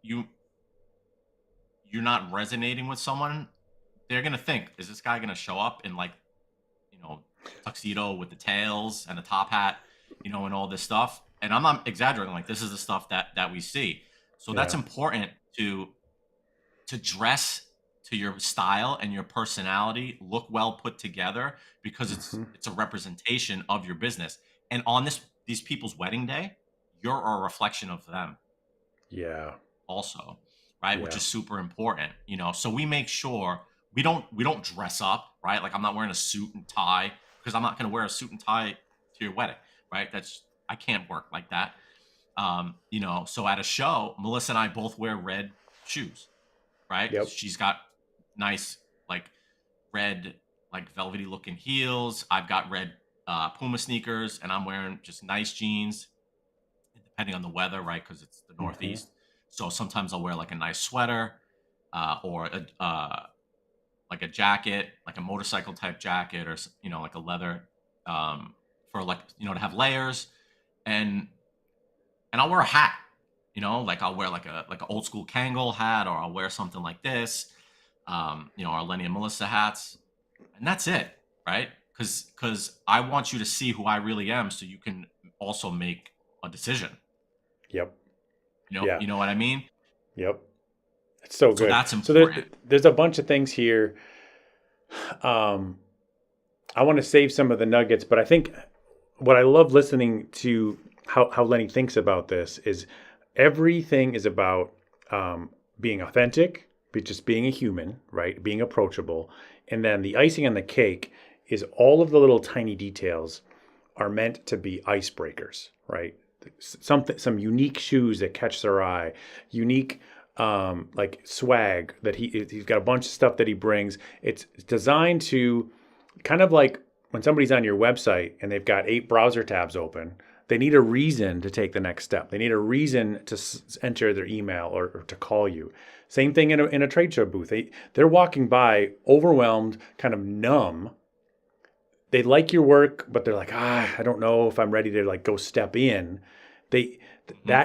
you're not resonating with someone, they're gonna think, is this guy gonna show up in like, tuxedo with the tails and a top hat, and all this stuff? and I'm not exaggerating. Like, this is the stuff that we see. So that's Yeah. important to dress to your style and your personality, look well put together, because Hmm. it's a representation of your business. And on these people's wedding day, you're a reflection of them Yeah. also, right? Which Yeah. is super important, you know. So we make sure we don't dress up, right? Like, I'm not wearing a suit and tie, because I'm not going to wear a suit and tie to your wedding, right? I can't work like that. You know, so at a show, Melissa and I both wear red shoes, right? Yep. She's got nice, like, red, like, velvety looking heels. I've got red Puma sneakers, and I'm wearing just nice jeans, depending on the weather, right? Because it's the Hmm. Northeast. So sometimes I'll wear like a nice sweater, or like a jacket, like a motorcycle type jacket, or you know, like a leather, for, like, you know, to have layers, and I'll wear a hat. You know, like, I'll wear like an old school Kangol hat, or I'll wear something like this. You know, our Lenny and Melissa hats, and that's it, right? Because I want you to see who I really am, so you can also make a decision. Yep. Yeah. You know what I mean? Yep. It's so So good. that's So important. there's a bunch of things here. Um, I want to save some of the nuggets, but I think what I love listening to how Lenny thinks about this is everything is about being authentic, just being a human, right? Being approachable. And then the icing on the cake is all of the little tiny details are meant to be icebreakers, right? Some unique shoes that catch their eye, unique like swag that he's got a bunch of stuff that he brings. It's designed to kind of like when somebody's on your website and they've got 8 browser tabs open, they need a reason to take the next step. They need a reason to enter their email or to call you. Same thing in a trade show booth. They're walking by overwhelmed, kind of numb. They like your work, but they're like, I don't know if I'm ready to like go step in. They Hmm.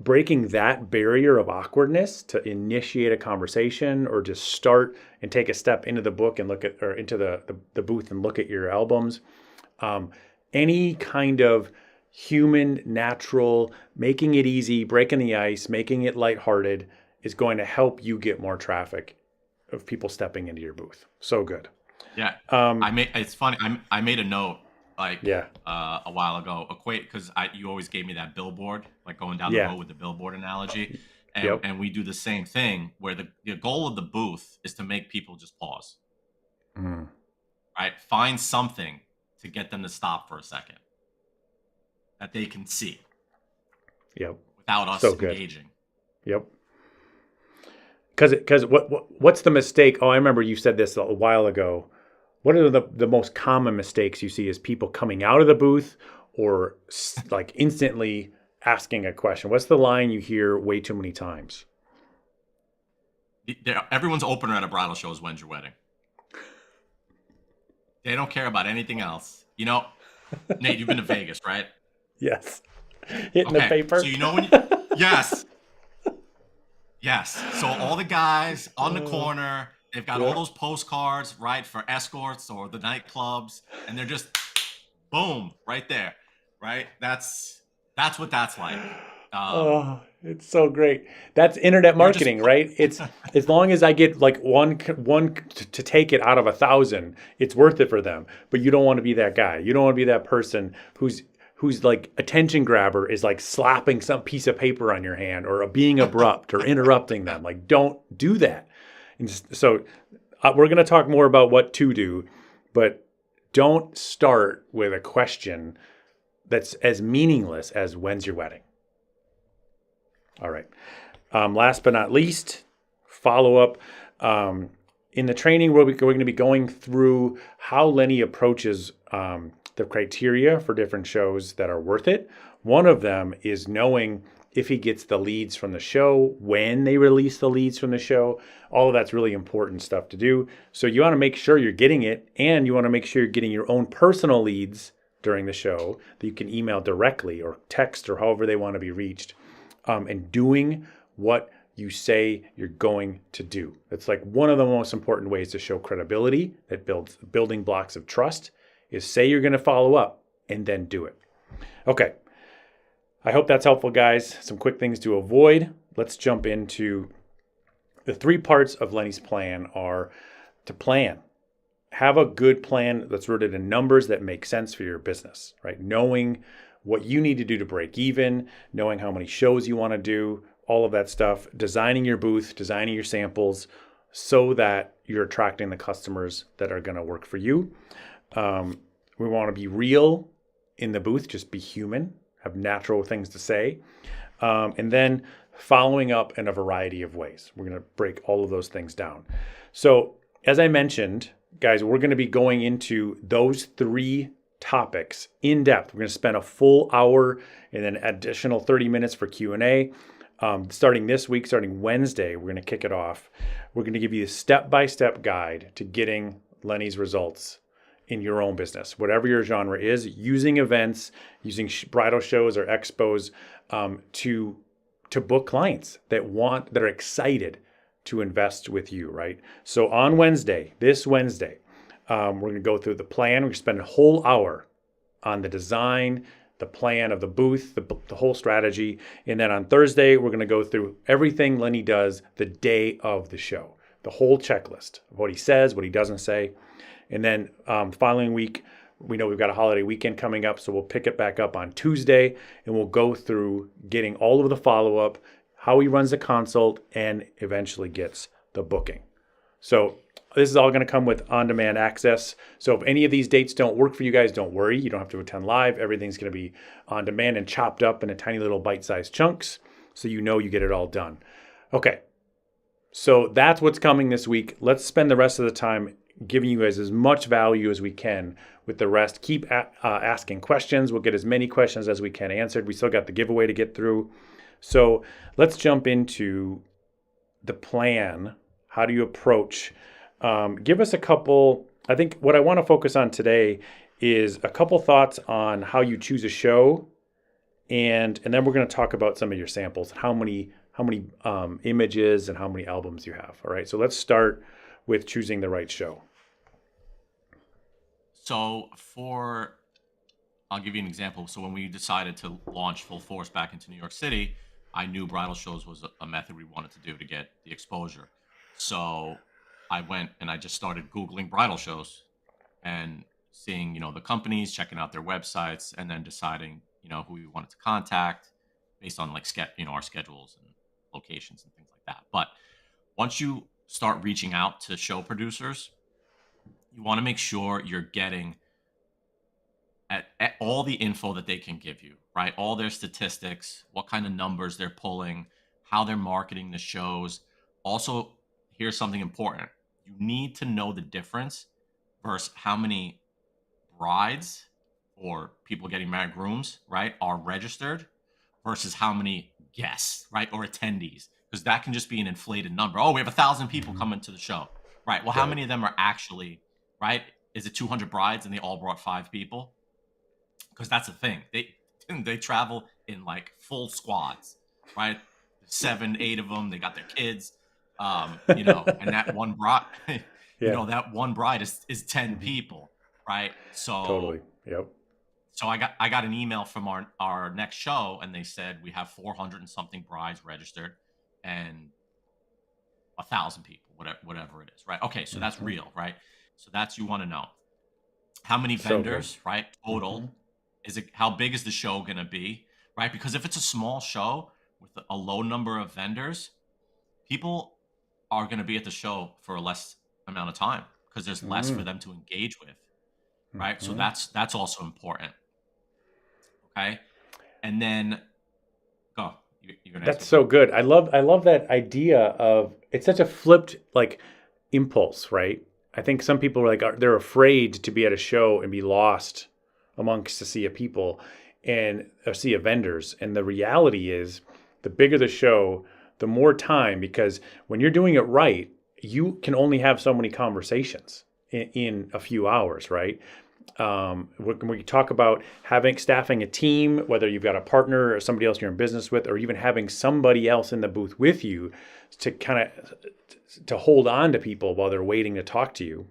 breaking that barrier of awkwardness to initiate a conversation or just start and take a step into the book and look at or into the booth and look at your albums. Um, any kind of human, natural, making it easy, breaking the ice, making it lighthearted is going to help you get more traffic of people stepping into your booth. So good. Yeah, Um, It's funny. I made a note, like, yeah, a while ago. Because you always gave me that billboard, like going down the yeah, road with the billboard analogy, and yep. we do the same thing, where the goal of the booth is to make people just pause, Mm, right? Find something to get them to stop for a second that they can see yep. without So us good. engaging. Yep. Because what's the mistake? Oh, I remember you said this a while ago. What are the most common mistakes you see is people coming out of the booth or like instantly asking a question? What's the line you hear way too many times? Everyone's opener at a bridal show is, "When's your wedding?" They don't care about anything else. You know, Nate, you've been to Vegas, right? Yes. Hitting the Okay, so paper. you know yes, yes. So all the guys on the Uh, corner, they've got all yeah. those postcards, right, for escorts or the nightclubs, and they're just boom right there, right? That's what that's like. Um, Oh, it's so great. That's internet you're just marketing, right? It's as long as I get like one to take it out of 1,000, it's worth it for them. But you don't want to be that guy. You don't want to be that person who's like attention grabber is like slapping some piece of paper on your hand or being abrupt or interrupting them. Like, don't do that. And so we're going to talk more about what to do, but don't start with a question that's as meaningless as when's your wedding. All right. Last but not least, follow up. In the training, we're going to be going through how Lenny approaches the criteria for different shows that are worth it. One of them is knowing if he gets the leads from the show, when they release the leads from the show. All of that's really important stuff to do. So you want to make sure you're getting it, and you want to make sure you're getting your own personal leads during the show that you can email directly or text or however they want to be reached. And doing what you say you're going to do. That's like one of the most important ways to show credibility that builds building blocks of trust is say you're going to follow up and then do it. Okay. I hope that's helpful, guys. Some quick things to avoid. Let's jump into the 3 parts of Lenny's plan are to plan. Have a good plan that's rooted in numbers that make sense for your business, right? Knowing what you need to do to break even, knowing how many shows you want to do, all of that stuff, designing your booth, designing your samples so that you're attracting the customers that are going to work for you. We want to be real in the booth, just be human, have natural things to say. And then following up in a variety of ways. We're going to break all of those things down. So as I mentioned, guys, we're going to be going into those 3 topics in depth. We're going to spend a full hour and then additional 30 minutes for Q&A. Starting this week, starting Wednesday, we're going to kick it off. We're going to give you a step-by-step guide to getting Lenny's results in your own business, whatever your genre is, using events, using bridal shows or expos to book clients that are excited to invest with you, right? So on Wednesday, this Wednesday, we're going to go through the plan. We're going to spend a whole hour on the design, the plan of the booth, the whole strategy. And then on Thursday, we're going to go through everything Lenny does the day of the show, the whole checklist of what he says, what he doesn't say. And then following week, we know we've got a holiday weekend coming up, so we'll pick it back up on Tuesday, and we'll go through getting all of the follow-up, how he runs the consult, and eventually gets the booking. So this is all going to come with on-demand access. So if any of these dates don't work for you guys, don't worry. You don't have to attend live. Everything's going to be on demand and chopped up into tiny little bite-sized chunks, so you know you get it all done. Okay, so that's what's coming this week. Let's spend the rest of the time giving you guys as much value as we can with the rest. Keep asking questions. We'll get as many questions as we can answered. We still got the giveaway to get through. So let's jump into the plan. How do you approach? Give us a couple. I think what I want to focus on today is a couple thoughts on how you choose a show, and then we're going to talk about some of your samples, how many images and how many albums you have. All right. So let's start with choosing the right show. So I'll give you an example. So when we decided to launch full force back into New York City, I knew Bridal Shows was a method we wanted to do to get the exposure. So I went and I just started Googling bridal shows and seeing, the companies, checking out their websites, and then deciding, who we wanted to contact based on our schedules and locations and things like that. But once you start reaching out to show producers, you want to make sure you're getting at all the info that they can give you, right? All their statistics, what kind of numbers they're pulling, how they're marketing the shows. Also, here's something important. You need to know the difference versus how many brides or people getting married, grooms, right, are registered versus how many guests, right, or attendees, because that can just be an inflated number. Oh, we have 1,000 people coming to the show, right? Well, how many of them are actually, right? Is it 200 brides and they all brought 5 people? Because that's the thing. They travel in like full squads, right? 7, 8 of them. They got their kids, and that one bride, that one bride is 10 people, right? So Totally. Yep. So I got an email from our next show, and they said we have 400 and something brides registered, and 1,000 people, whatever it is, right? Okay, so that's real, right? So that's, you want to know how many vendors, right? Total. Is it, how big is the show going to be, right? Because if it's a small show with a low number of vendors, people are going to be at the show for a less amount of time because there's less for them to engage with, right? So that's also important. Okay, and then go. You're gonna That's so good. I love that idea of, it's such a flipped impulse, right? I think some people are they're afraid to be at a show and be lost amongst a sea of people and a sea of vendors. And the reality is, the bigger the show, the more time, because when you're doing it right, you can only have so many conversations in a few hours, right? When we talk about staffing a team, whether you've got a partner or somebody else you're in business with, or even having somebody else in the booth with you to to hold on to people while they're waiting to talk to you,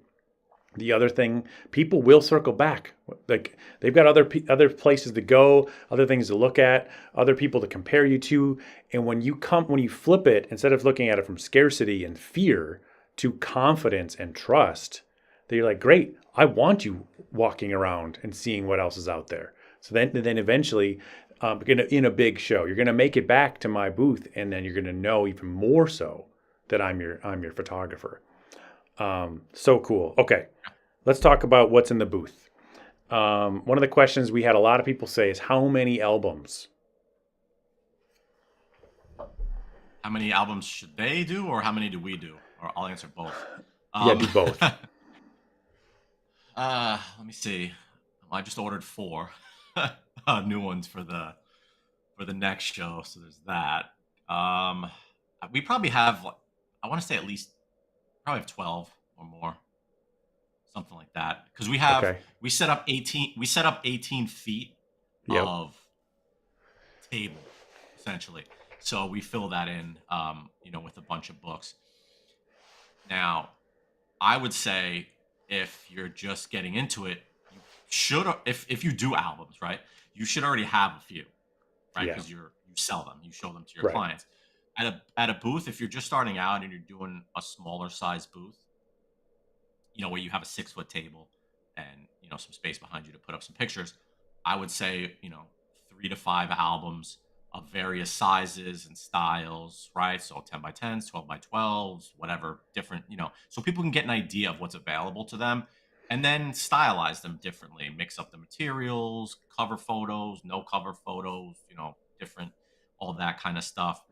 The other thing, people will circle back. Like they've got other places to go, other things to look at, other people to compare you to. And when you flip it, instead of looking at it from scarcity and fear to confidence and trust, that you're like, great, I want you walking around and seeing what else is out there. So then eventually, in a big show, you're gonna make it back to my booth, and then you're gonna know even more so that I'm your photographer. So cool. Okay, let's talk about what's in the booth. One of the questions we had a lot of people say is how many albums? How many albums should they do, or how many do we do? Or I'll answer both. Yeah, do both. Let me see. I just ordered 4 new ones for the next show, so there's that. We probably have, I want to say at least probably have 12 or more, something like that. Because Okay. we set up 18 feet Yep. of table essentially. So we fill that in, with a bunch of books. Now, I would say if you're just getting into it, you should, if you do albums, right, you should already have a few, right? Yeah. Because you sell them, you show them to your Right. clients. At a booth, if you're just starting out and you're doing a smaller size booth, where you have a 6-foot table and some space behind you to put up some pictures, I would say 3 to 5 albums of various sizes and styles, right? So 10 by 10s, 12 by 12s, whatever, different, so people can get an idea of what's available to them, and then stylize them differently, mix up the materials, cover photos, no cover photos, different, all that kind of stuff.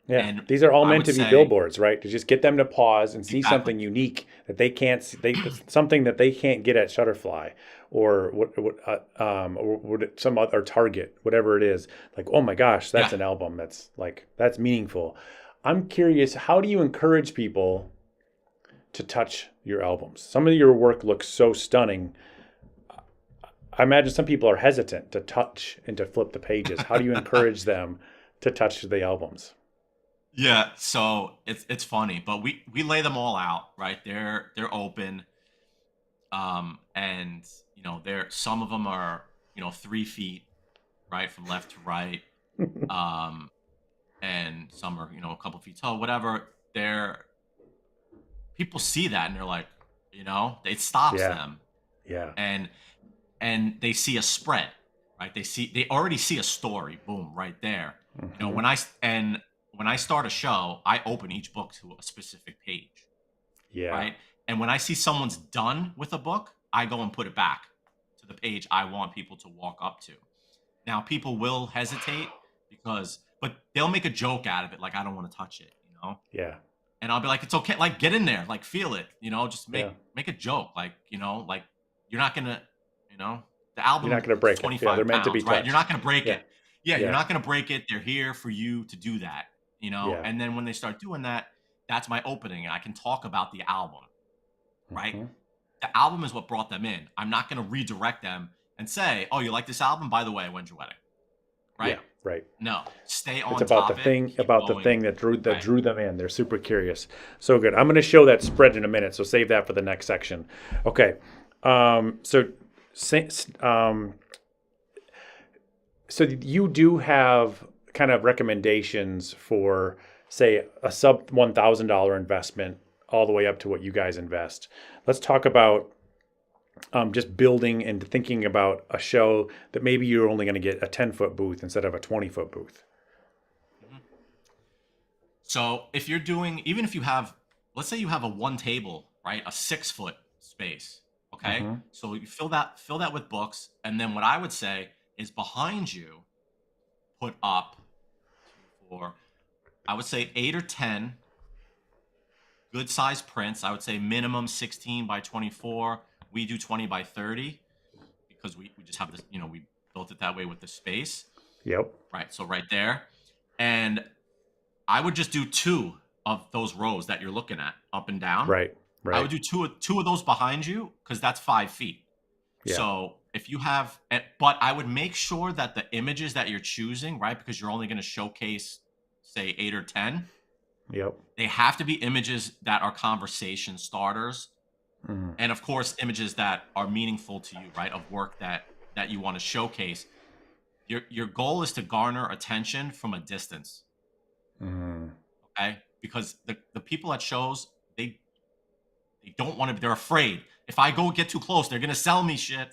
Yeah, And these are all I meant would to be say billboards, right? To just get them to pause and see exactly, something unique that they can't see, something that they can't get at Shutterfly or some other Target, whatever it is. Like, oh my gosh, that's yeah. an album. That's meaningful. I'm curious, how do you encourage people to touch your albums? Some of your work looks so stunning. I imagine some people are hesitant to touch and to flip the pages. How do you encourage them to touch the albums? Yeah, so it's funny, but we lay them all out, right? They're open, and they're, some of them are 3 feet, right, from left to right, and some are a couple feet tall, whatever. They're, people see that and they're like, it stops Yeah, them, yeah. and they see a spread, right? They already see a story, boom, right there. Mm-hmm. When I start a show, I open each book to a specific page, Yeah. right? And when I see someone's done with a book, I go and put it back to the page I want people to walk up to. Now, people will hesitate but they'll make a joke out of it, like, I don't want to touch it, Yeah. And I'll be like, it's okay, like, get in there, like, feel it, just Yeah. make a joke, like, like, you're not gonna, the album You're not going to break is it. 25 Yeah, they're meant to pounds, be right? touched. You're not gonna break Yeah. it. Yeah, Yeah. you're not gonna break it. They're here for you to do that, Yeah. And then when they start doing that, that's my opening, and I can talk about the album, right? Mhm. The album is what brought them in. I'm not gonna redirect them and say, "Oh, you like this album? By the way, when's your wedding?" Right? Yeah. Right. No, stay on It's about the topic. thing Keep about the going. thing that Right. drew them in. They're super curious. So good. I'm going to show that spread in a minute, so save that for the next section. Okay. So you do have kind of recommendations for, say, a sub $1,000 investment all the way up to what you guys invest. Let's talk about just building and thinking about a show that maybe you're only going to get a 10-foot booth instead of a 20-foot booth. Mhm. So if you're doing, even if you have, let's say you have a one table, right, a 6-foot space, okay? Mhm. So you fill that with books, and then what I would say is behind you, put up for, I would say 8 or 10 good size prints. I would say minimum 16 by 24. We do 20 by 30 because we just have this, we built it that way with the space. Yep. Right. So right there. And I would just do 2 of those rows that you're looking at, up and down. Right. I would do two of those behind you because that's 5 feet. Yeah. So if you have, but I would make sure that the images that you're choosing, right, because you're only going to showcase, say, 8 or 10. Yep. They have to be images that are conversation starters, Mm. and of course images that are meaningful to you, right? Of work that you want to showcase. Your goal is to garner attention from a distance, Mm. okay? Because the people at shows, they don't want to. They're afraid. If I go get too close, they're gonna sell me shit,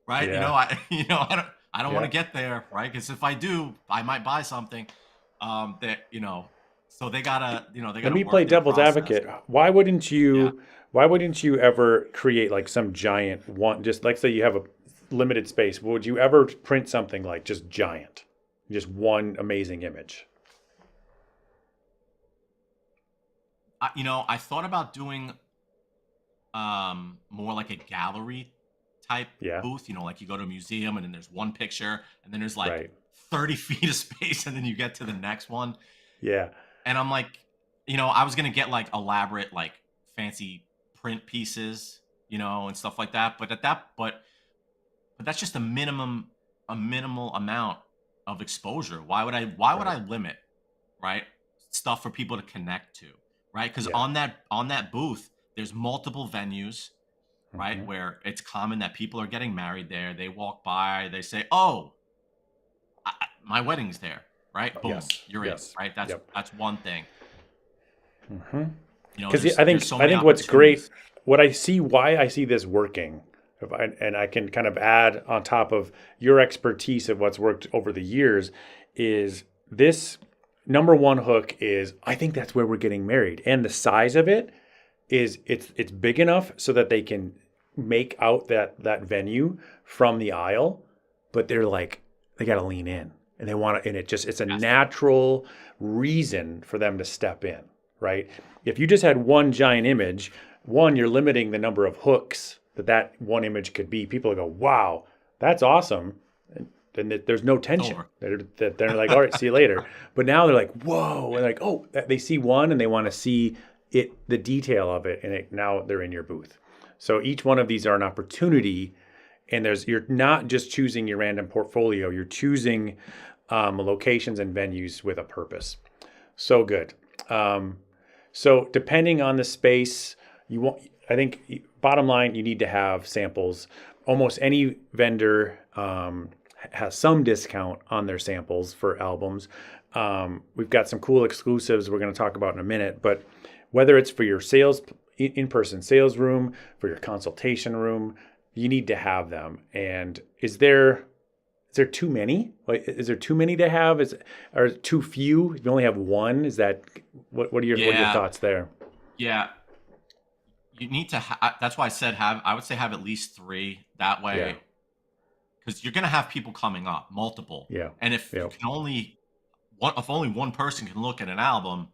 right? Yeah. I don't want Yeah. to get there, right? Because if I do, I might buy something. That so they gotta they Let gotta me play work their devil's process. advocate. Yeah. Why wouldn't you ever create like some giant one, just like say you have a limited space, would you ever print something like just giant? Just one amazing image. I thought about doing more like a gallery type Yeah. booth. Like you go to a museum and then there's one picture and then there's like Right. 30 feet of space and then you get to the next one. Yeah. And I'm like, I was gonna get like elaborate, like fancy print pieces, and stuff like that. But that's just a minimal amount of exposure. Why would I Right. limit, right? Stuff for people to connect to, right? Because Yeah. on that booth, there's multiple venues, right? Hmm. Where it's common that people are getting married there. They walk by, they say, "Oh, my wedding's there," right? Boom, Yes. you're in, Yes. right? That's Yep. that's one thing. Hmm. You know, Because there's I there's think so I many think what's great, opportunities. why I see this working, and I can kind of add on top of your expertise of what's worked over the years, is this number one hook is I think that's where we're getting married, and the size of it is it's big enough so that they can make out that venue from the aisle, but they're like they got to lean in and they want to, and it's a Yes. natural reason for them to step in, right? If you just had one giant image, one, you're limiting the number of hooks that one image could be. People will go, wow, that's awesome. And then there's no It's tension. over. They're like, all right, see you later. But now they're like, whoa, and like, oh, they see one and they want to see it, the detail of it, and now they're in your booth. So each one of these are an opportunity, and you're not just choosing your random portfolio. You're choosing locations and venues with a purpose. So good. Um, so depending on the space, you want. I think bottom line, you need to have samples. Almost any vendor has some discount on their samples for albums. We've got some cool exclusives we're going to talk about in a minute, but whether it's for your sales in-person sales room, for your consultation room, you need to have them. And is there too many? Like, is there too many to have? Or too few? If you only have one, is that what are your Yeah, thoughts there? yeah. You need to. That's why I said have. I would say have at least three. That Yeah, way, because you're gonna have people coming up, multiple. yeah, And if you yeah. can if only one person can look at an album,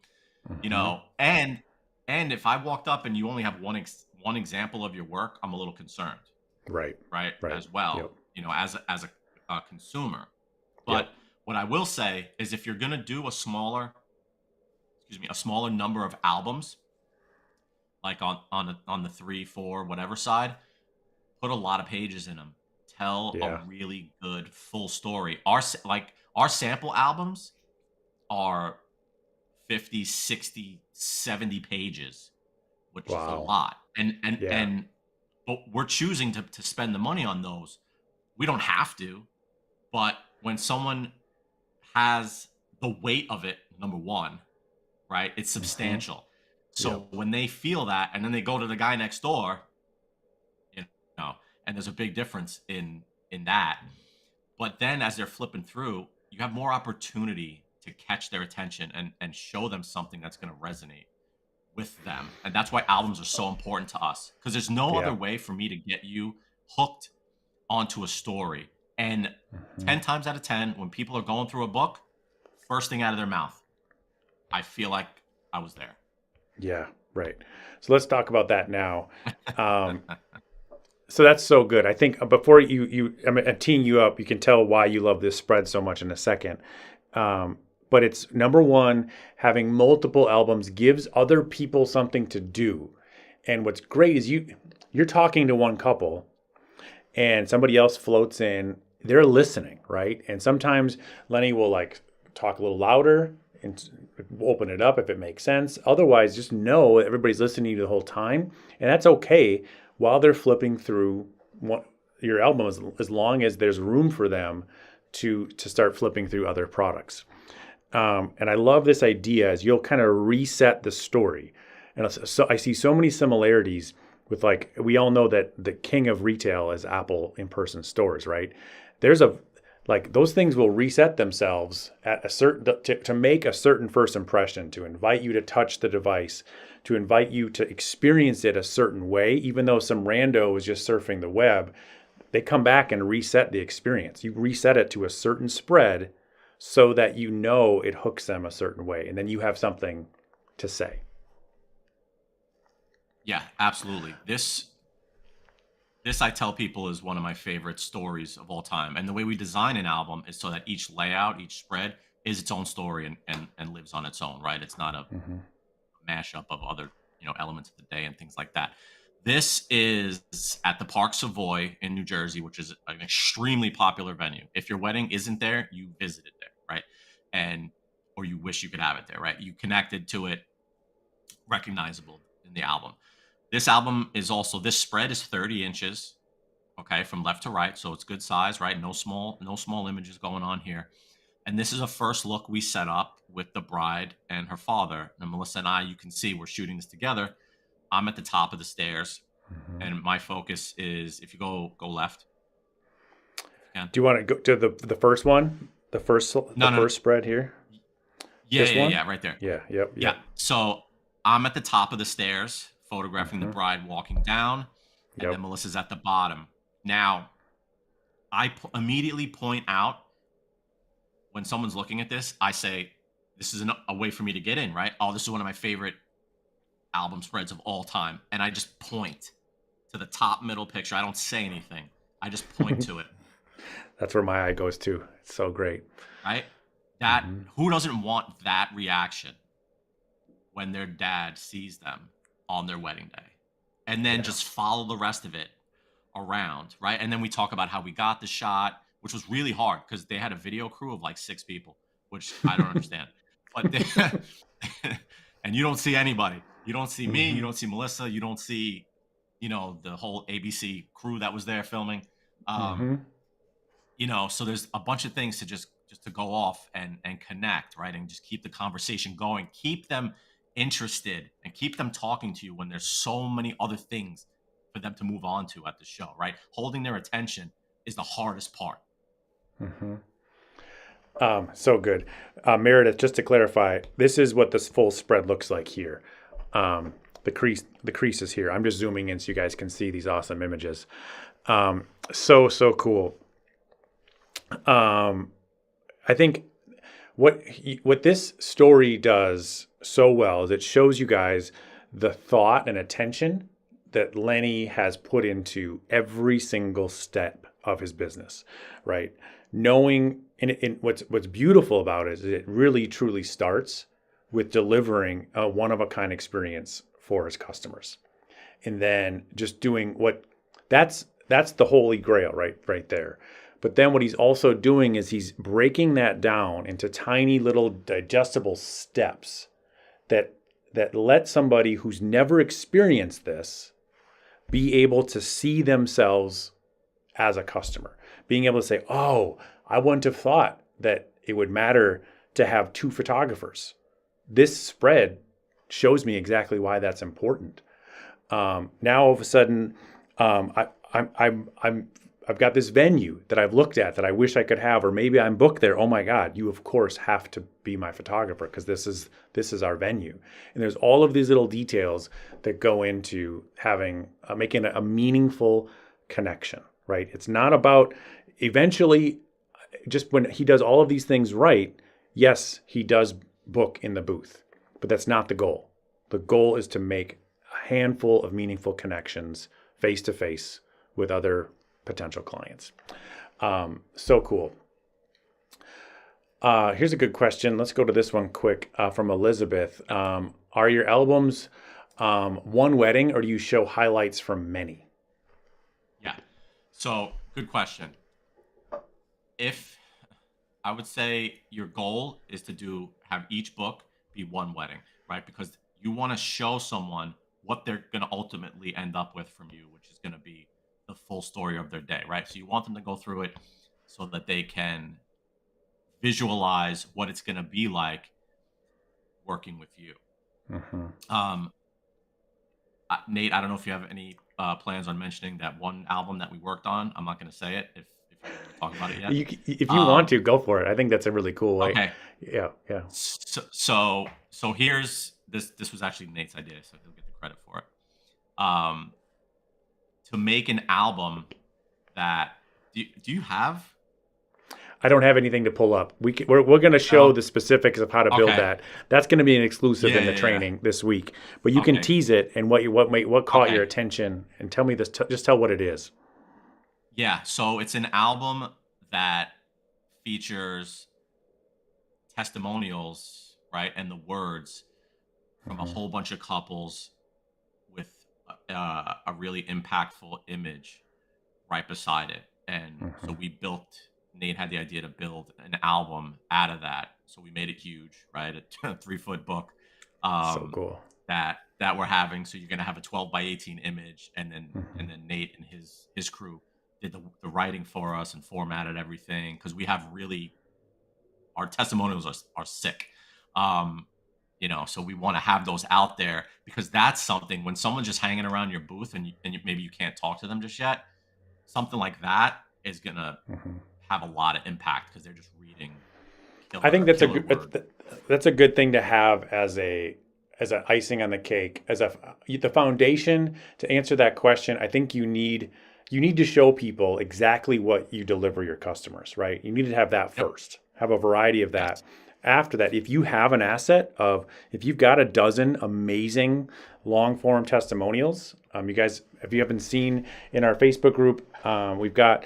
Hmm. and if I walked up and you only have one example of your work, I'm a little concerned, Right, right? right. As well, Yep, as a consumer. But yep. what I will say is, if you're gonna do a smaller number of albums, like on the 3, 4, whatever side, put a lot of pages in them. Tell a Yeah. really good full story. Our sample albums are 50, 60, 70 pages, which is a Wow. lot. And and Yeah. and but we're choosing to spend the money on those. We don't have to, but when someone has the weight of it, number one, right? It's Hmm. substantial. Yep. So when they feel that and then they go to the guy next door, you know, and there's a big difference in that. But then as they're flipping through, you have more opportunity to catch their attention and show them something that's going to resonate with them. And that's why albums are so important to us, because there's no other Yeah. way for me to get you hooked onto a story. And Hmm. 10 times out of 10, when people are going through a book, first thing out of their mouth, I feel like I was there. Yeah. Right. So let's talk about that now. Um, so that's so good. I think before I'm teeing you up, you can tell why you love this spread so much in a second. But it's number one, having multiple albums gives other people something to do. And what's great is you're talking to one couple and somebody else floats in, they're listening, right? And sometimes Lenny will like talk a little louder and open it up if it makes sense. Otherwise, just know that everybody's listening to you the whole time, and that's okay while they're flipping through your album, as long as there's room for them to start flipping through other products. And I love this idea as you'll kind of reset the story. And so I see so many similarities with, like, we all know that the king of retail is Apple in-person stores, right? There's like those things will reset themselves at a certain to make a certain first impression, to invite you to touch the device, to invite you to experience it a certain way, even though some rando is just surfing the web. They come back and reset the experience. You reset it to a certain spread so that you know it hooks them a certain way, and then you have something to say. Yeah, absolutely. This I tell people is one of my favorite stories of all time. And the way we design an album is so that each layout, each spread is its own story and lives on its own, right? It's not a mashup of other, elements of the day and things like that. This is at the Park Savoy in New Jersey, which is an extremely popular venue. If your wedding isn't there, you visited there, right? Or you wish you could have it there, right? You connected to it, recognizable in the album. This album is also, this spread is 30 inches, okay, from left to right. So it's good size, right? No small images going on here. And this is a first look we set up with the bride and her father. And Melissa and I, you can see we're shooting this together. I'm at the top of the stairs, and my focus is, if you go left. Do you want to go to the first one? The first spread here? Yeah, right there. Yep. Yeah. So I'm at the top of the stairs, photographing the bride walking down, and then Melissa's at the bottom. Now, I immediately point out, when someone's looking at this, I say, this is a way for me to get in, right? Oh, this is one of my favorite album spreads of all time. And I just point to the top middle picture. I don't say anything. I just point to it. That's where my eye goes to. It's so great. Right? That who doesn't want that reaction when their dad sees them on their wedding day? And then just follow the rest of it around, right? And then we talk about how we got the shot, which was really hard because they had a video crew of like 6 people, which I don't understand. But and you don't see anybody. You don't see me. You don't see Melissa. You don't see, the whole ABC crew that was there filming. So there's a bunch of things to just to go off and connect, right? And just keep the conversation going. Keep them interested and keep them talking to you when there's so many other things for them to move on to at the show, right? Holding their attention is the hardest part. So good. Meredith, just to clarify, this is what this full spread looks like here. The crease is here. I'm just zooming in so you guys can see these awesome images. So cool. I think what this story does so well is it shows you guys the thought and attention that Lenny has put into every single step of his business, right? Knowing, and what's beautiful about it is it really truly starts with delivering a one-of-a-kind experience for his customers, and then just doing that's the holy grail, right there. But then what he's also doing is he's breaking that down into tiny little digestible steps that let somebody who's never experienced this be able to see themselves as a customer, being able to say, oh, I wouldn't have thought that it would matter to have 2 photographers. This spread shows me exactly why that's important. Now all of a sudden, I've got this venue that I've looked at that I wish I could have, or maybe I'm booked there. Oh my God, you of course have to be my photographer because this is our venue. And there's all of these little details that go into having making a meaningful connection, right? It's not about eventually, just when he does all of these things right, yes, he does book in the booth, but that's not the goal. The goal is to make a handful of meaningful connections face to face with other potential clients. So cool. Here's a good question. Let's go to this one quick from Elizabeth. Are your albums one wedding, or do you show highlights from many? Yeah. So good question. If I would say your goal is to do have each book be one wedding, right? Because you want to show someone what they're going to ultimately end up with from you, which is going to be the full story of their day, right? So you want them to go through it so that they can visualize what it's going to be like working with you. Mm-hmm. Nate, I don't know if you have any plans on mentioning that one album that we worked on. I'm not going to say it if you don't want to talk about it yet. If you want to, go for it. I think that's a really cool way. Okay. Yeah. So here's this. This was actually Nate's idea, so he'll get the credit for it. To make an album that do you have? I don't have anything to pull up. We're going to show the specifics of how to build that. That's going to be an exclusive in the training this week. But you can tease it and what caught your attention, and tell me this. Just tell what it is. Yeah, so it's an album that features testimonials, right, and the words from a whole bunch of couples with a really impactful image right beside it. And so Nate had the idea to build an album out of that. So we made it huge, right? A 3-foot book. So cool. That we're having. So you're gonna have a 12x18 image, and then Nate and his crew did the writing for us and formatted everything, because we have our testimonials are sick. So we want to have those out there, because that's something when someone's just hanging around your booth and maybe you can't talk to them just yet, something like that is gonna have a lot of impact, because they're just reading. I think that's a good thing to have as an icing on the cake, as the foundation to answer that question. I think you need to show people exactly what you deliver your customers, right? You need to have that first, have a variety of that. Yes. After that, if you have an asset if you've got a dozen amazing long form testimonials, you guys, if you haven't seen in our Facebook group, we've got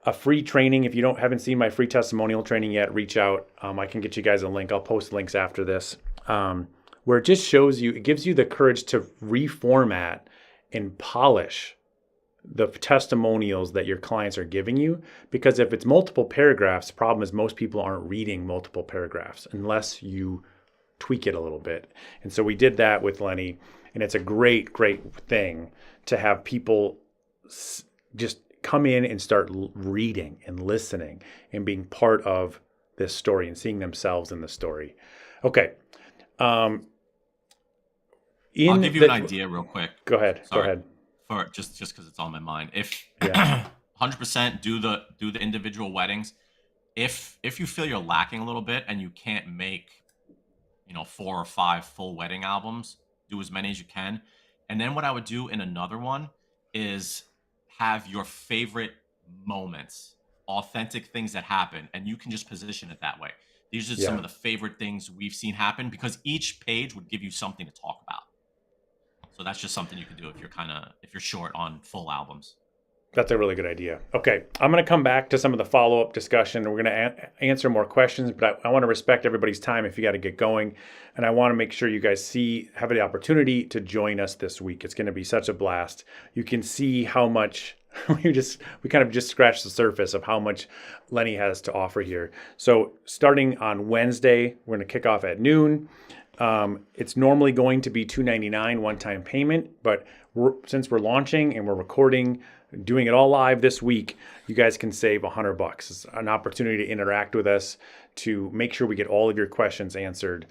a free training. If you haven't seen my free testimonial training yet, reach out. I can get you guys a link. I'll post links after this, where it just shows you, it gives you the courage to reformat and polish the testimonials that your clients are giving you. Because if it's multiple paragraphs, the problem is most people aren't reading multiple paragraphs unless you tweak it a little bit. And so we did that with Lenny, and it's a great, great thing to have people just come in and start reading and listening and being part of this story and seeing themselves in the story. Okay. I'll give you an idea real quick. Go ahead. For just because it's on my mind. If 100% do the individual weddings, if you feel you're lacking a little bit and you can't make 4 or 5 full wedding albums, do as many as you can. And then what I would do in another one is have your favorite moments, authentic things that happen, and you can just position it that way. These are some of the favorite things we've seen happen, because each page would give you something to talk about. So that's just something you can do if you're short on full albums. That's a really good idea. Okay, I'm going to come back to some of the follow-up discussion. We're going to answer more questions, but I want to respect everybody's time if you got to get going. And I want to make sure you guys have the opportunity to join us this week. It's going to be such a blast. You can see how much we kind of just scratched the surface of how much Lenny has to offer here. So starting on Wednesday, we're going to kick off at noon. It's normally going to be $299 one-time payment, but since we're launching and we're recording, doing it all live this week, you guys can save $100. It's an opportunity to interact with us, to make sure we get all of your questions answered,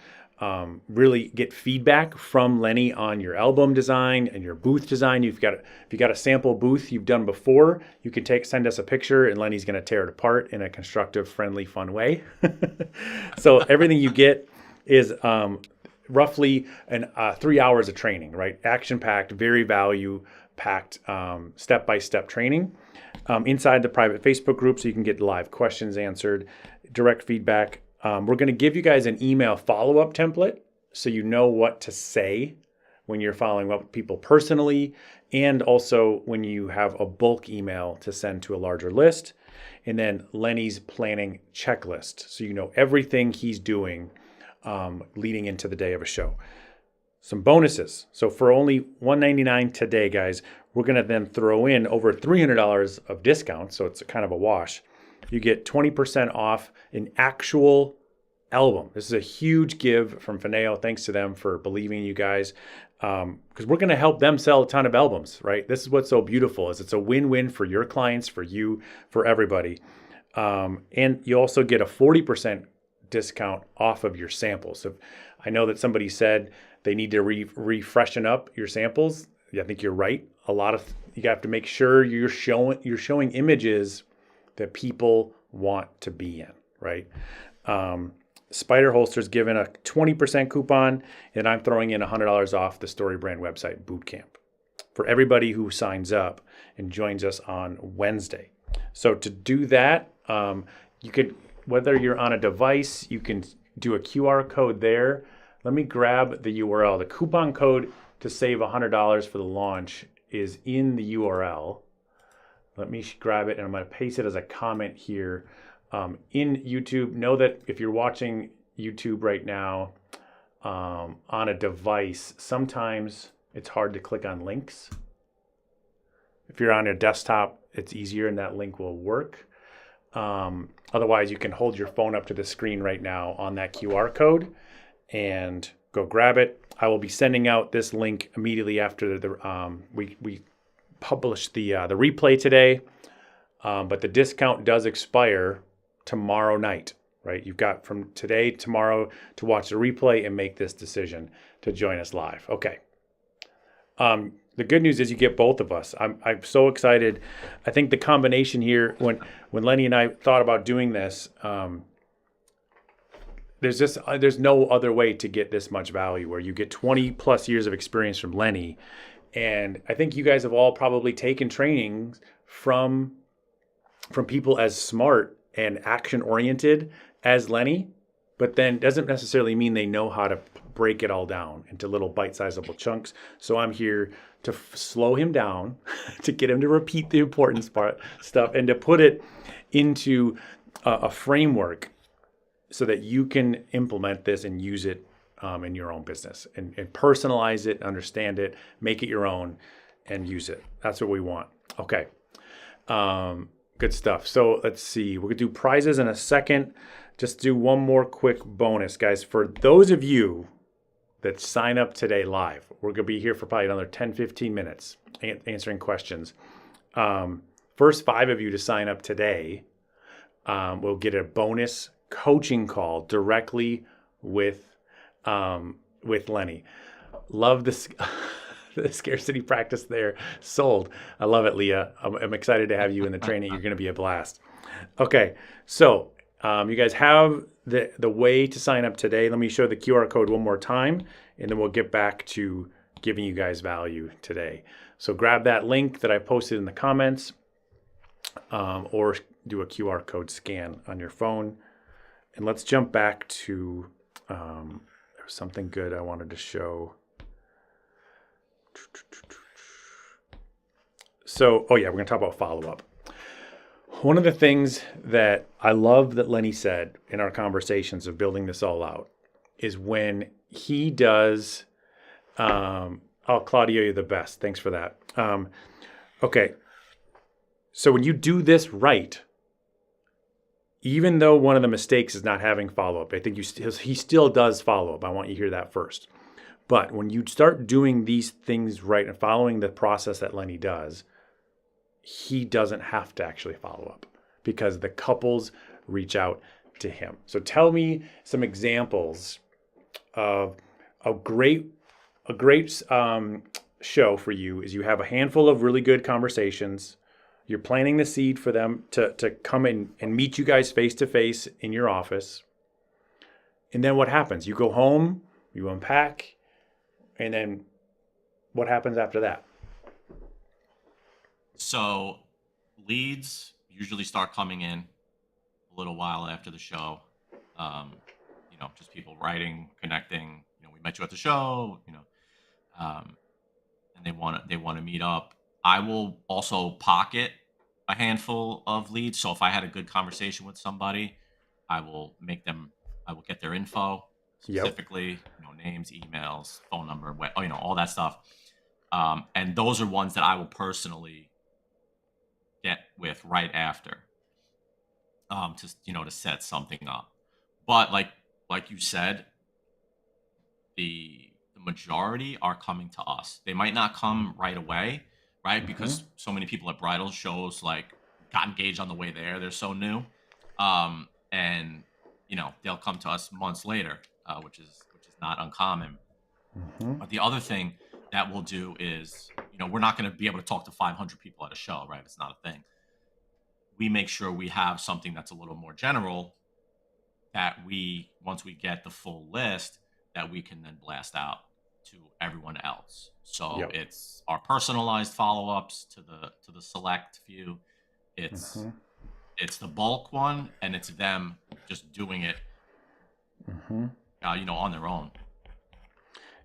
really get feedback from Lenny on your album design and your booth design. If you got a sample booth you've done before, you can send us a picture, and Lenny's going to tear it apart in a constructive, friendly, fun way. So everything you get is roughly 3 hours of training, right? Action-packed, very value-packed, step-by-step training inside the private Facebook group, so you can get live questions answered, direct feedback. We're going to give you guys an email follow-up template, so you know what to say when you're following up with people personally, and also when you have a bulk email to send to a larger list. And then Lenny's planning checklist, so you know everything he's doing leading into the day of a show. Some bonuses. So for only $199 today, guys, we're going to then throw in over $300 of discount. So it's kind of a wash. You get 20% off an actual album. This is a huge give from Fineo. Thanks to them for believing in you guys, because we're going to help them sell a ton of albums, right? This is what's so beautiful is it's a win-win for your clients, for you, for everybody. And you also get a 40% discount off of your samples. So I know that somebody said they need to refreshen up your samples. Yeah, I think you're right. You have to make sure you're showing images that people want to be in, right? Spider Holster's given a 20% coupon, and I'm throwing in $100 off the Story Brand website bootcamp for everybody who signs up and joins us on Wednesday. So to do that, you could, whether you're on a device, you can do a QR code there. Let me grab the URL. The coupon code to save $100 for the launch is in the URL. Let me grab it, and I'm going to paste it as a comment here. In YouTube, know that if you're watching YouTube right now on a device, sometimes it's hard to click on links. If you're on your desktop, it's easier and that link will work. Otherwise, you can hold your phone up to the screen right now on that QR code and go grab it. I will be sending out this link immediately after we publish the replay today, but the discount does expire tomorrow night, right? You've got from today, tomorrow to watch the replay and make this decision to join us live. Okay. The good news is you get both of us. I'm so excited. I think the combination here, when Lenny and I thought about doing this, there's no other way to get this much value where you get 20 plus years of experience from Lenny. And I think you guys have all probably taken trainings from people as smart and action oriented as Lenny, but then doesn't necessarily mean they know how to break it all down into little bite-sizable chunks. So I'm here to slow him down, to get him to repeat the important stuff, and to put it into a framework so that you can implement this and use it in your own business and personalize it, understand it, make it your own, and use it. That's what we want. Okay. Good stuff. So let's see. We're going to do prizes in a second. Just do one more quick bonus, guys. For those of you that sign up today live, we're going to be here for probably another 10, 15 minutes answering questions. First 5 of you to sign up today will get a bonus coaching call directly with Lenny. Love this. The scarcity practice there. Sold. I love it, Leah. I'm excited to have you in the training. You're going to be a blast. Okay. So you guys have the way to sign up today. Let me show the QR code one more time, and then we'll get back to giving you guys value today. So grab that link that I posted in the comments, or do a QR code scan on your phone. And let's jump back to, there was something good I wanted to show. So, we're going to talk about follow-up. One of the things that I love that Lenny said in our conversations of building this all out is when he does, Claudia, you're the best. Thanks for that. Okay. So when you do this right, even though one of the mistakes is not having follow-up, I think he still does follow-up. I want you to hear that first. But when you start doing these things right and following the process that Lenny does, he doesn't have to actually follow up because the couples reach out to him. So tell me some examples of a great show for you is you have a handful of really good conversations. You're planting the seed for them to come in and meet you guys face to face in your office. And then what happens? You go home, you unpack, and then what happens after that? So leads usually start coming in a little while after the show. Just people writing, connecting. We met you at the show. And they want to meet up. I will also pocket a handful of leads. So if I had a good conversation with somebody, I will get their info specifically, names, emails, phone number, all that stuff. And those are ones that I will personally get with right after, to set something up. But like like you said, the majority are coming to us. They might not come right away, right? Mm-hmm. Because so many people at bridal shows like got engaged on the way there. They're so new, and they'll come to us months later, which is not uncommon. Mm-hmm. But the other thing that we'll do is, we're not going to be able to talk to 500 people at a show, right? It's not a thing. We make sure we have something that's a little more general that once we get the full list, that we can then blast out to everyone else. So Yep. it's our personalized follow-ups to the select few. It's Mm-hmm. it's the bulk one, and it's them just doing it, Mm-hmm. on their own.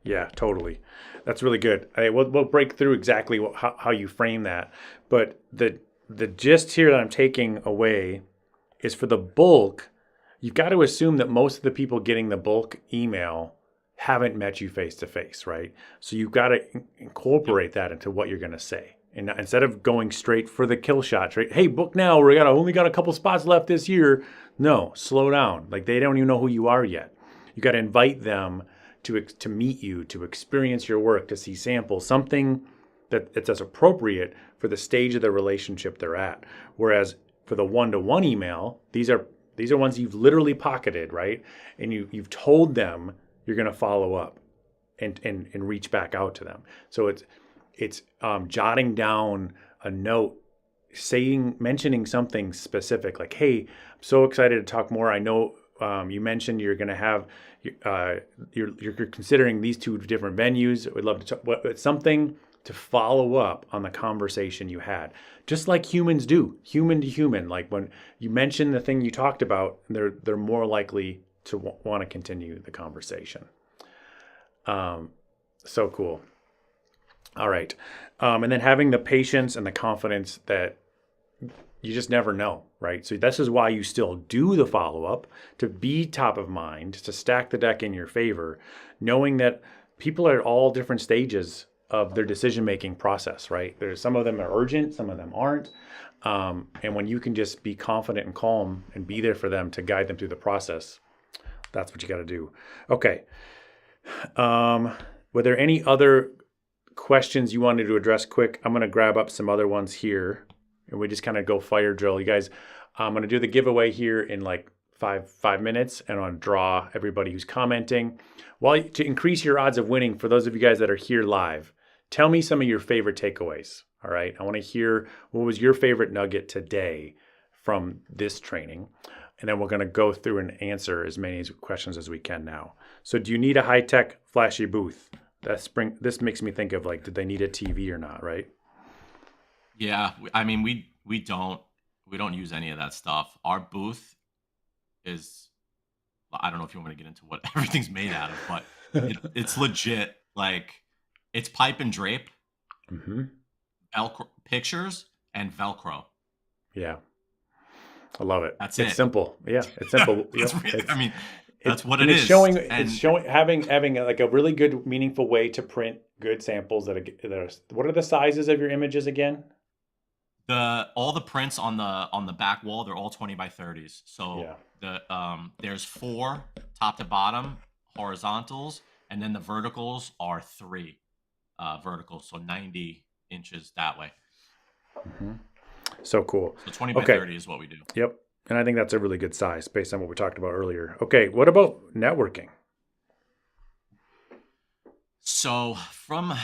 Yeah, totally. That's really good. We'll break through exactly how you frame that, but the gist here that I'm taking away is for the bulk, you've got to assume that most of the people getting the bulk email haven't met you face to face, right? So you've got to Yep. incorporate that into what you're going to say. And instead of going straight for the kill shots, right? Hey, book now. Only got a couple spots left this year. No, slow down. Like they don't even know who you are yet. You got to invite them to meet you, to experience your work, to see samples, something that's as appropriate for the stage of the relationship they're at. Whereas for the one-to-one email, these are ones you've literally pocketed, right? And you've told them you're going to follow up and reach back out to them. So it's jotting down a note, mentioning something specific, like, "Hey, I'm so excited to talk more. I know you mentioned you're going to have you're considering these two different venues. We'd love to talk." It's something to follow up on the conversation you had, just like humans do, human to human. Like when you mention the thing you talked about, they're more likely to want to continue the conversation. So cool. All right. And then having the patience and the confidence that you just never know, right? So this is why you still do the follow up, to be top of mind, to stack the deck in your favor, knowing that people are at all different stages of their decision making process, right? There's some of them are urgent, some of them aren't. And when you can just be confident and calm and be there for them to guide them through the process, that's what you got to do. Okay. Were there any other questions you wanted to address quick? I'm going to grab up some other ones here and we just kind of go fire drill. You guys, I'm going to do the giveaway here in like five minutes, and I'm going to draw everybody who's commenting. To increase your odds of winning, for those of you guys that are here live, tell me some of your favorite takeaways. All right. I want to hear what was your favorite nugget today from this training. And then we're going to go through and answer as many questions as we can now. So do you need a high-tech flashy booth? This makes me think of like, did they need a TV or not, right? Yeah, I mean, we don't use any of that stuff. Our booth is, I don't know if you want to get into what everything's made out of, but it's legit. Like, it's pipe and drape, Mm-hmm. Velcro pictures, and Velcro. Yeah, I love it. That's It's it. simple. Yeah, it's simple. Yep. I mean, that's what And it it's is. showing having like a really good, meaningful way to print good samples that are. What are the sizes of your images again? All the prints on the back wall, they're all 20 by 30s. So Yeah. there's 4 top to bottom horizontals, and then the verticals are 3 verticals, so 90 inches that way. Mm-hmm. So cool. So 20 by 30 is what we do. Yep. And I think that's a really good size based on what we talked about earlier. Okay, what about networking? So from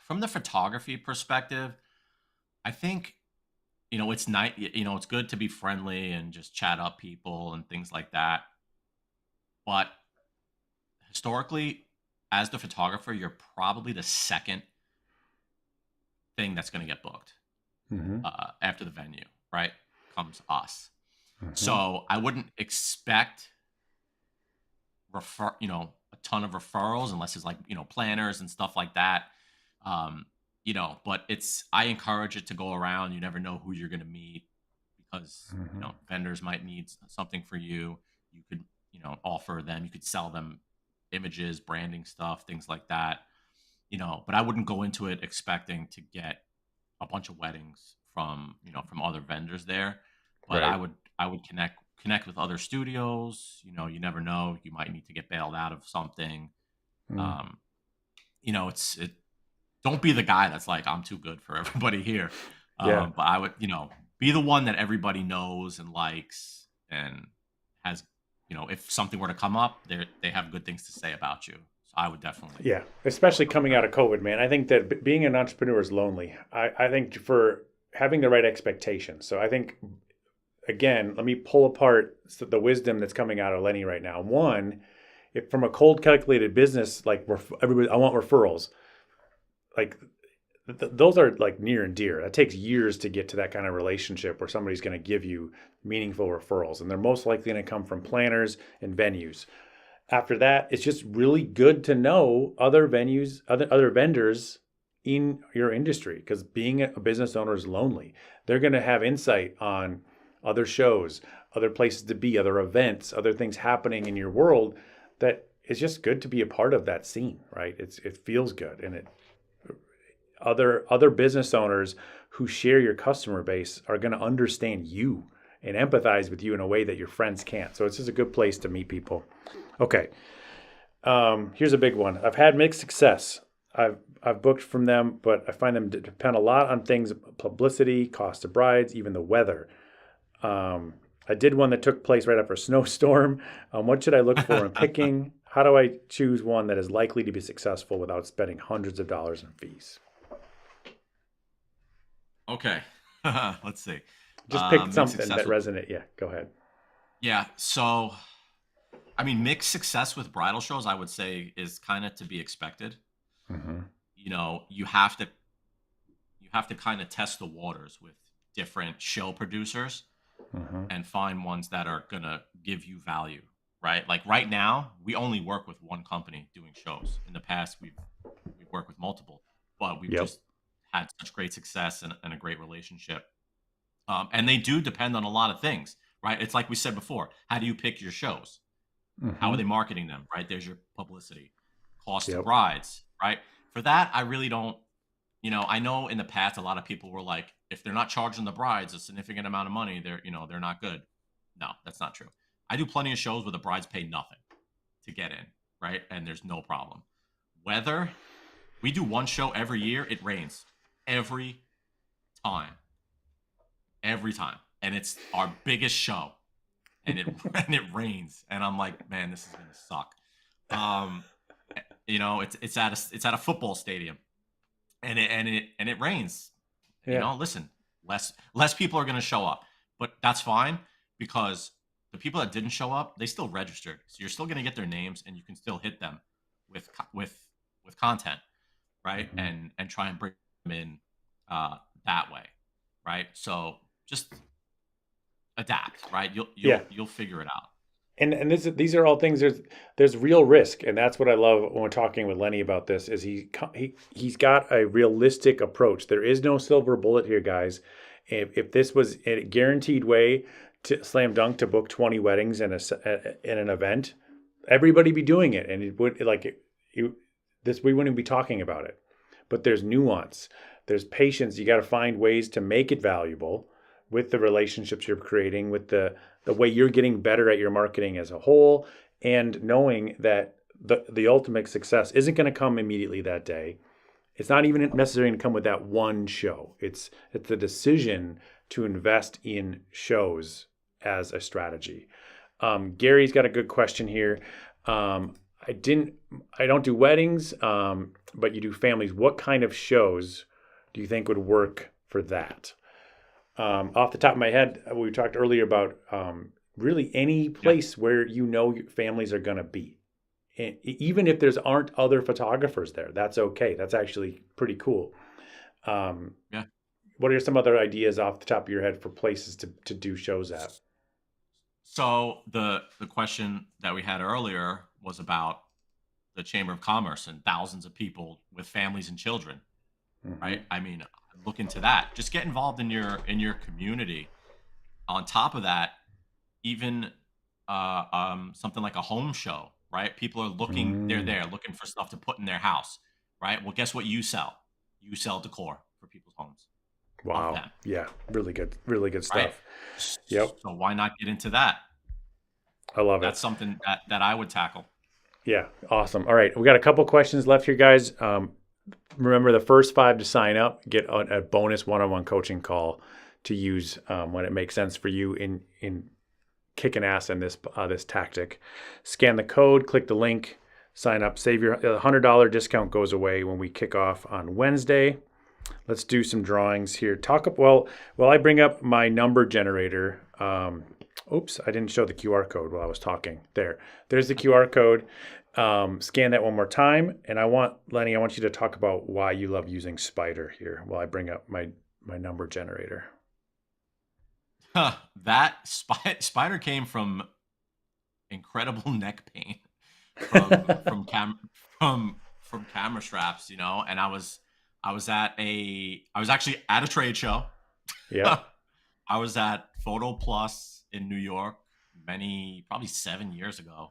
the photography perspective, I think it's nice. It's good to be friendly and just chat up people and things like that. But historically, as the photographer, you're probably the second thing that's going to get booked. Mm-hmm. After the venue, right, comes us. Mm-hmm. So I wouldn't expect a ton of referrals unless it's like planners and stuff like that. But I encourage it to go around. You never know who you're going to meet because vendors might need something for you. You could offer them. You could sell them images, branding stuff, things like that. But I wouldn't go into it expecting to get a bunch of weddings from other vendors there. But right. I would connect connect with other studios. You never know. You might need to get bailed out of something. Mm. Um, don't be the guy that's like, I'm too good for everybody here. Yeah. But I would, be the one that everybody knows and likes and has, if something were to come up, they have good things to say about you. So I would definitely Yeah. Especially work on coming that. out of COVID, man. I think that being an entrepreneur is lonely. I think for having the right expectations. So I think, again, let me pull apart the wisdom that's coming out of Lenny right now. One, if from a cold calculated business, like everybody, I want referrals. Like those are like near and dear. That takes years to get to that kind of relationship where somebody's going to give you meaningful referrals, and they're most likely going to come from planners and venues. After that, it's just really good to know other venues, other vendors in your industry, because being a business owner is lonely. They're going to have insight on other shows, other places to be, other events, other things happening in your world. That it's just good to be a part of that scene, right? It feels good, and it other business owners who share your customer base are going to understand you and empathize with you in a way that your friends can't. So it's just a good place to meet people. Okay. Here's a big one. I've had mixed success. I've booked from them, but I find them to depend a lot on things: publicity, cost of brides, even the weather. I did one that took place right after a snowstorm. What should I look for in picking? How do I choose one that is likely to be successful without spending hundreds of dollars in fees? Okay. Let's see. Just pick Mixed something success that with, resonate. Yeah, go ahead. yeah. So, I mean, mixed success with bridal shows, I would say, is kind of to be expected. Mm-hmm. You have to kind of test the waters with different show producers Mm-hmm. and find ones that are gonna give you value, right? Like right now, we only work with one company doing shows. In the past, we've worked with multiple, but we've Yep. just had such great success and a great relationship. And they do depend on a lot of things, right? It's like we said before. How do you pick your shows? How Mm-hmm. are they marketing them, right? There's your publicity, cost of Yep. brides, right? For that, I really don't. I know in the past a lot of people were like, if they're not charging the brides a significant amount of money, they're not good. No, that's not true. I do plenty of shows where the brides pay nothing to get in, right? And there's no problem. Weather, we do one show every year. It rains every time, every time, and it's our biggest show, and it and it rains, and I'm like, man, this is gonna suck. Um, it's at a football stadium, and it rains. Yeah. Listen, less people are going to show up, but that's fine because the people that didn't show up, they still registered, so you're still going to get their names, and you can still hit them with content, right? Mm-hmm. And try and bring them in that way, right? So just adapt, right? You'll Yeah. you'll you'll figure it out. And these are all things. There's real risk, and that's what I love when we're talking with Lenny about this. Is he's got a realistic approach. There is no silver bullet here, guys. If this was a guaranteed way to slam dunk to book 20 weddings in an event, everybody be doing it, and it would we wouldn't be talking about it. But there's nuance. There's patience. You got to find ways to make it valuable with the relationships you're creating, with the way you're getting better at your marketing as a whole, and knowing that the ultimate success isn't going to come immediately that day. It's not even necessarily going to come with that one show. It's the decision to invest in shows as a strategy. Gary's got a good question here. I don't do weddings, but you do families. What kind of shows do you think would work for that? Off the top of my head, we talked earlier about really any Yeah. place where your families are going to be. And even if there's aren't other photographers there, that's okay. That's actually pretty cool. Um, Yeah. what are some other ideas off the top of your head for places to do shows at? So the question that we had earlier was about the Chamber of Commerce and thousands of people with families and children, Hmm. right? I mean, look into that. Just get involved in your community. On top of that, even something like a home show, right? People are looking, they're Mm, there looking for stuff to put in their house, right? Well, guess what you sell? You sell decor for people's homes. Love wow. them, Yeah. Really good. Really good right? stuff. Yep. So why not get into that? I love it. That's something that I would tackle. Yeah, awesome. All right, we got a couple questions left here, guys. Remember, the first 5 to sign up get a bonus one-on-one coaching call to use when it makes sense for you in kicking ass in this tactic. Scan the code, click the link, sign up, save your $100 discount goes away when we kick off on Wednesday. Let's do some drawings here. While I bring up my number generator. Oops, I didn't show the QR code while I was talking. There's the QR code. Scan that one more time. And Lenny, I want you to talk about why you love using Spider here while I bring up my number generator. That spider came from incredible neck pain from camera straps, and I was actually at a trade show. Yeah. I was at Photo Plus in New York probably 7 years ago,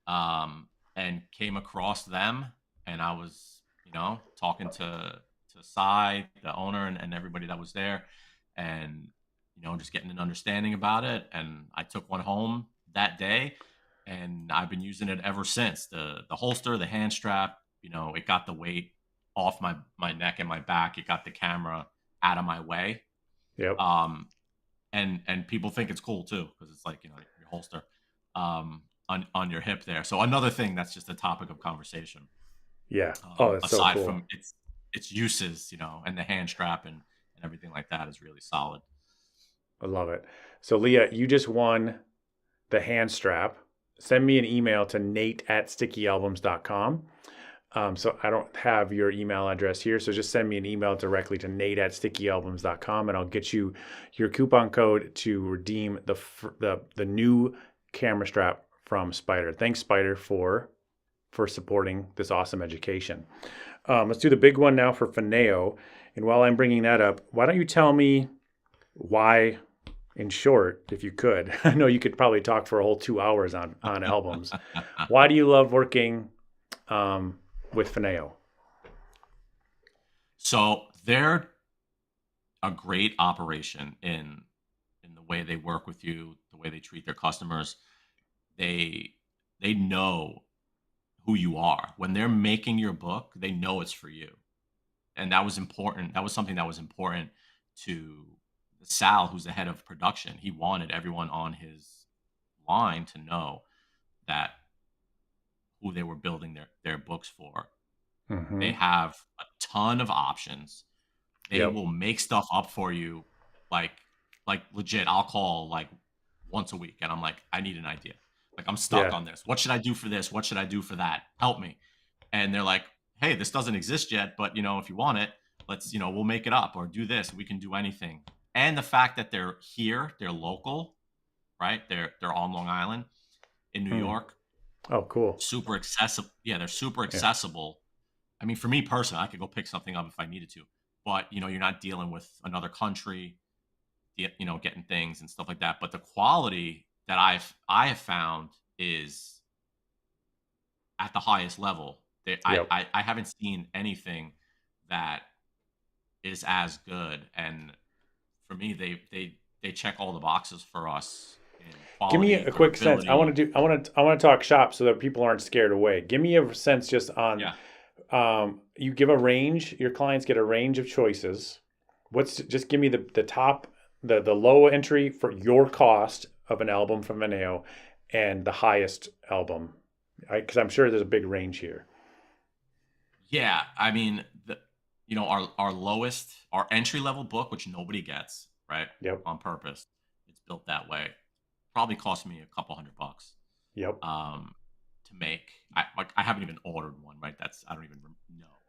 and came across them, and I was, talking to Cy, the owner, and everybody that was there, and just getting an understanding about it. And I took one home that day, and I've been using it ever since. The holster, the hand strap, it got the weight off my neck and my back. It got the camera out of my way. Yep. And people think it's cool too, because it's like, your holster on your hip there. So another thing that's just a topic of conversation. Yeah. Oh, that's so cool. Aside from its uses, and the hand strap and everything like that is really solid. I love it. So Leah, you just won the hand strap. Send me an email to nate@stickyalbums.com. So I don't have your email address here. So just send me an email directly to nate@stickyalbums.com, and I'll get you your coupon code to redeem the new camera strap from Spider. Thanks, Spider, for supporting this awesome education. Let's do the big one now for Fineo. And while I'm bringing that up, why don't you tell me why, in short, if you could, I know you could probably talk for a whole 2 hours on albums. Why do you love working with Fineo? So they're a great operation in the way they work with you, the way they treat their customers. They know who you are. When they're making your book, they know it's for you. And that was important. That was something that was important to Sal, who's the head of production. He wanted everyone on his line to know that who they were building their books for. Mm-hmm. They have a ton of options. They will make stuff up for you, like legit. I'll call like once a week, and I'm like, I need an idea. Like, I'm stuck on this. What should I do for this? What should I do for that? Help me. And they're like, hey, this doesn't exist yet, but if you want it, let's we'll make it up, or do this. We can do anything. And the fact that they're here, they're local, right? They're on Long Island in New York. Oh, cool. Super accessible. Yeah, they're super accessible. I mean, for me personally, I could go pick something up if I needed to. But, you're not dealing with another country, getting things and stuff like that. But the quality that I have found is at the highest level. I haven't seen anything that is as good. And for me, they check all the boxes for us. Give me a quick sense. I want to talk shop so that people aren't scared away. Give me a sense just on. You give a range. Your clients get a range of choices. Just give me the top, the low entry for your cost of an album from Fineo, and the highest album, because I'm sure there's a big range here. Yeah, I mean, our lowest, our entry level book, which nobody gets, right? Yep. On purpose, it's built that way. Probably cost me a couple $100. Yep. To make. I haven't even ordered one, right? I don't even know.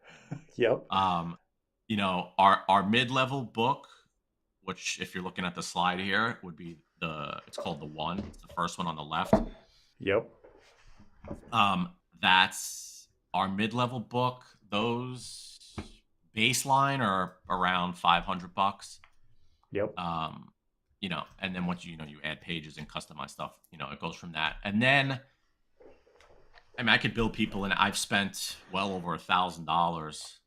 Yep. Our mid-level book, which if you're looking at the slide here, would be it's called the One. It's the first one on the left. Yep. That's our mid-level book. Those baseline are around $500. Yep. And then once you add pages and customize stuff, it goes from that. And then, I mean, I could build people, and I've spent well over $1,000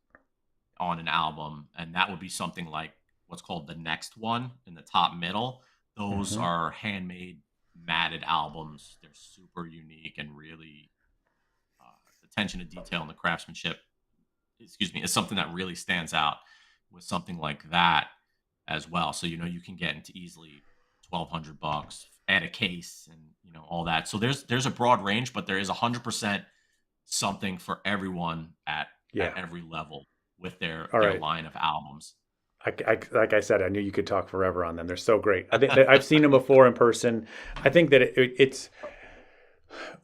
on an album, and that would be something like what's called the next one in the top middle. Those are handmade matted albums. They're super unique and really attention to detail and the craftsmanship, excuse me, is something that really stands out with something like that as well. So, you can get into easily $1,200, add a case and, all that. So there's a broad range, but there is 100% something for everyone at Yeah. every level with their All right. line of albums. Like I said, I knew you could talk forever on them. They're so great. I think that I've seen them before in person. I think that it's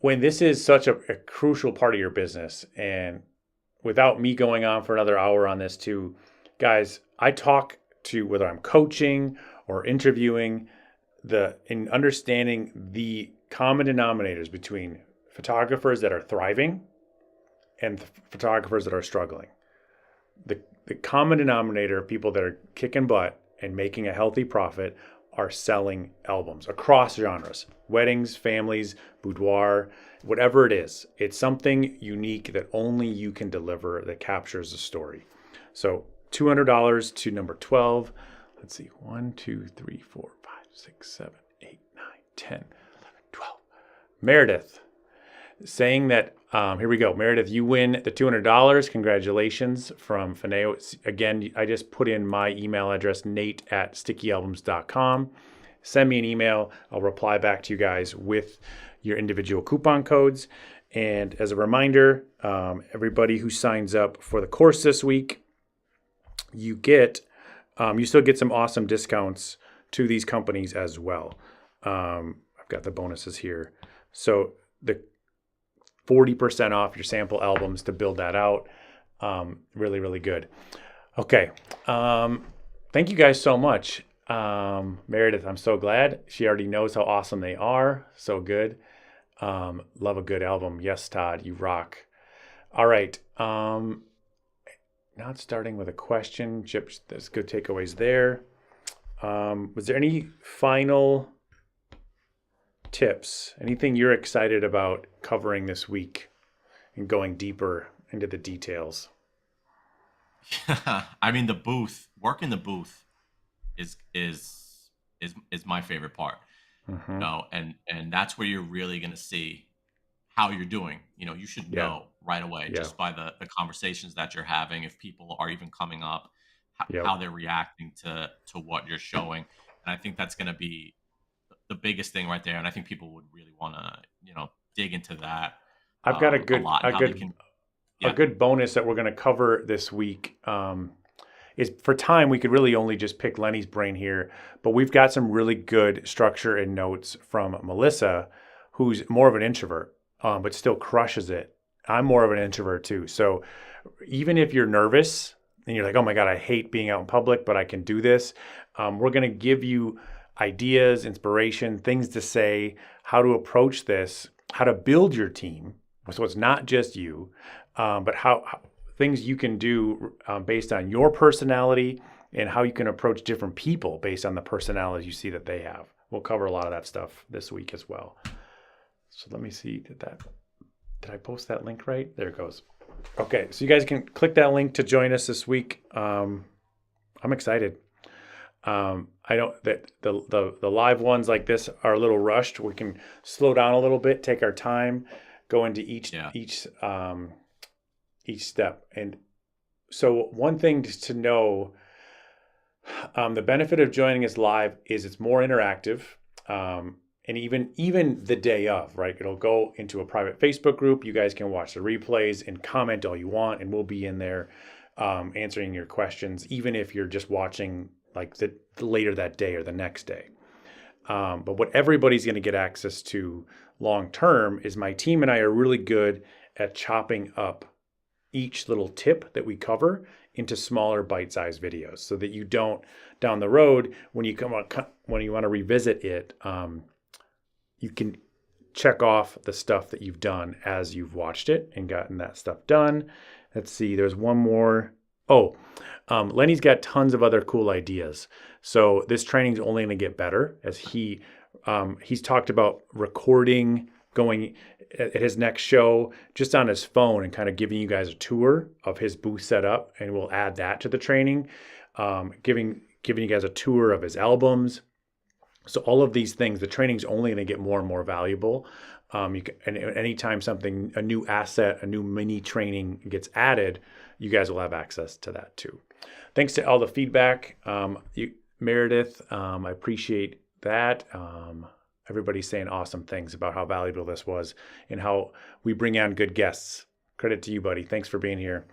when this is such a crucial part of your business, and without me going on for another hour on this too, guys, I talk to, whether I'm coaching or interviewing, in understanding the common denominators between photographers that are thriving and photographers that are struggling. The common denominator of people that are kicking butt and making a healthy profit are selling albums across genres, weddings, families, boudoir, whatever it is. It's something unique that only you can deliver that captures the story. So $200 to number 12. Let's see, 1, 2, 3, 4, 5, 6, 7, 8, 9, 10, 11, 12. Meredith saying that, here we go. Meredith, you win the $200. Congratulations from Fineo. Again, I just put in my email address, nate@stickyalbums.com. Send me an email. I'll reply back to you guys with your individual coupon codes. And as a reminder, everybody who signs up for the course this week, you still get some awesome discounts to these companies as well. I've got the bonuses here. So the 40% off your sample albums to build that out. Really, really good. Okay. Thank you guys so much. Meredith, I'm so glad. She already knows how awesome they are. So good. Love a good album. Yes, Todd, you rock. All right. Not starting with a question. Chip, there's good takeaways there. Was there any final tips? Anything you're excited about covering this week and going deeper into the details? I mean, working the booth is my favorite part. Mm-hmm. And that's where you're really going to see how you're doing. You should know right away just by the conversations that you're having, if people are even coming up, how they're reacting to what you're showing. And I think that's going to be the biggest thing right there. And I think people would really want to, dig into that. I've got a good bonus that we're going to cover this week. Is for time, we could really only just pick Lenny's brain here, but we've got some really good structure and notes from Melissa, who's more of an introvert, but still crushes it. I'm more of an introvert too. So even if you're nervous and you're like, oh my God, I hate being out in public, but I can do this. We're going to give you ideas, inspiration, things to say, how to approach this, how to build your team. So it's not just you, but how things you can do based on your personality and how you can approach different people based on the personalities you see that they have. We'll cover a lot of that stuff this week as well. So let me see, did I post that link right? There it goes. Okay, so you guys can click that link to join us this week. I'm excited. I don't that the live ones like this are a little rushed. We can slow down a little bit, take our time, go into each step. And so one thing to know, the benefit of joining us live is it's more interactive. And even the day of, right? It'll go into a private Facebook group. You guys can watch the replays and comment all you want, and we'll be in there answering your questions, even if you're just watching like the later that day or the next day. But what everybody's going to get access to long term is my team and I are really good at chopping up each little tip that we cover into smaller bite-sized videos, so that you don't down the road when you want to revisit it, you can check off the stuff that you've done as you've watched it and gotten that stuff done. Let's see, there's one more. Lenny's got tons of other cool ideas. So this training is only going to get better as he's talked about recording, going at his next show just on his phone and kind of giving you guys a tour of his booth setup, and we'll add that to the training, giving you guys a tour of his albums, So all of these things, the training's only going to get more and more valuable. And anytime a new asset, a new mini training gets added, you guys will have access to that too. Thanks to all the feedback, Meredith. I appreciate that. Everybody's saying awesome things about how valuable this was and how we bring on good guests. Credit to you, buddy. Thanks for being here.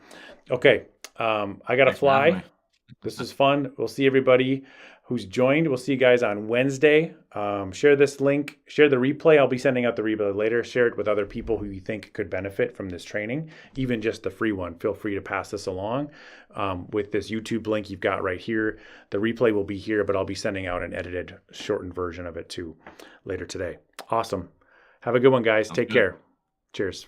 Okay, I gotta Thanks for having fly. me. This is fun. We'll see everybody who's joined. We'll see you guys on Wednesday. Share this link, share the replay. I'll be sending out the replay later. Share it with other people who you think could benefit from this training, even just the free one. Feel free to pass this along with this YouTube link you've got right here. The replay will be here, but I'll be sending out an edited, shortened version of it too later today. Awesome. Have a good one, guys. Sounds Take good. care. Cheers.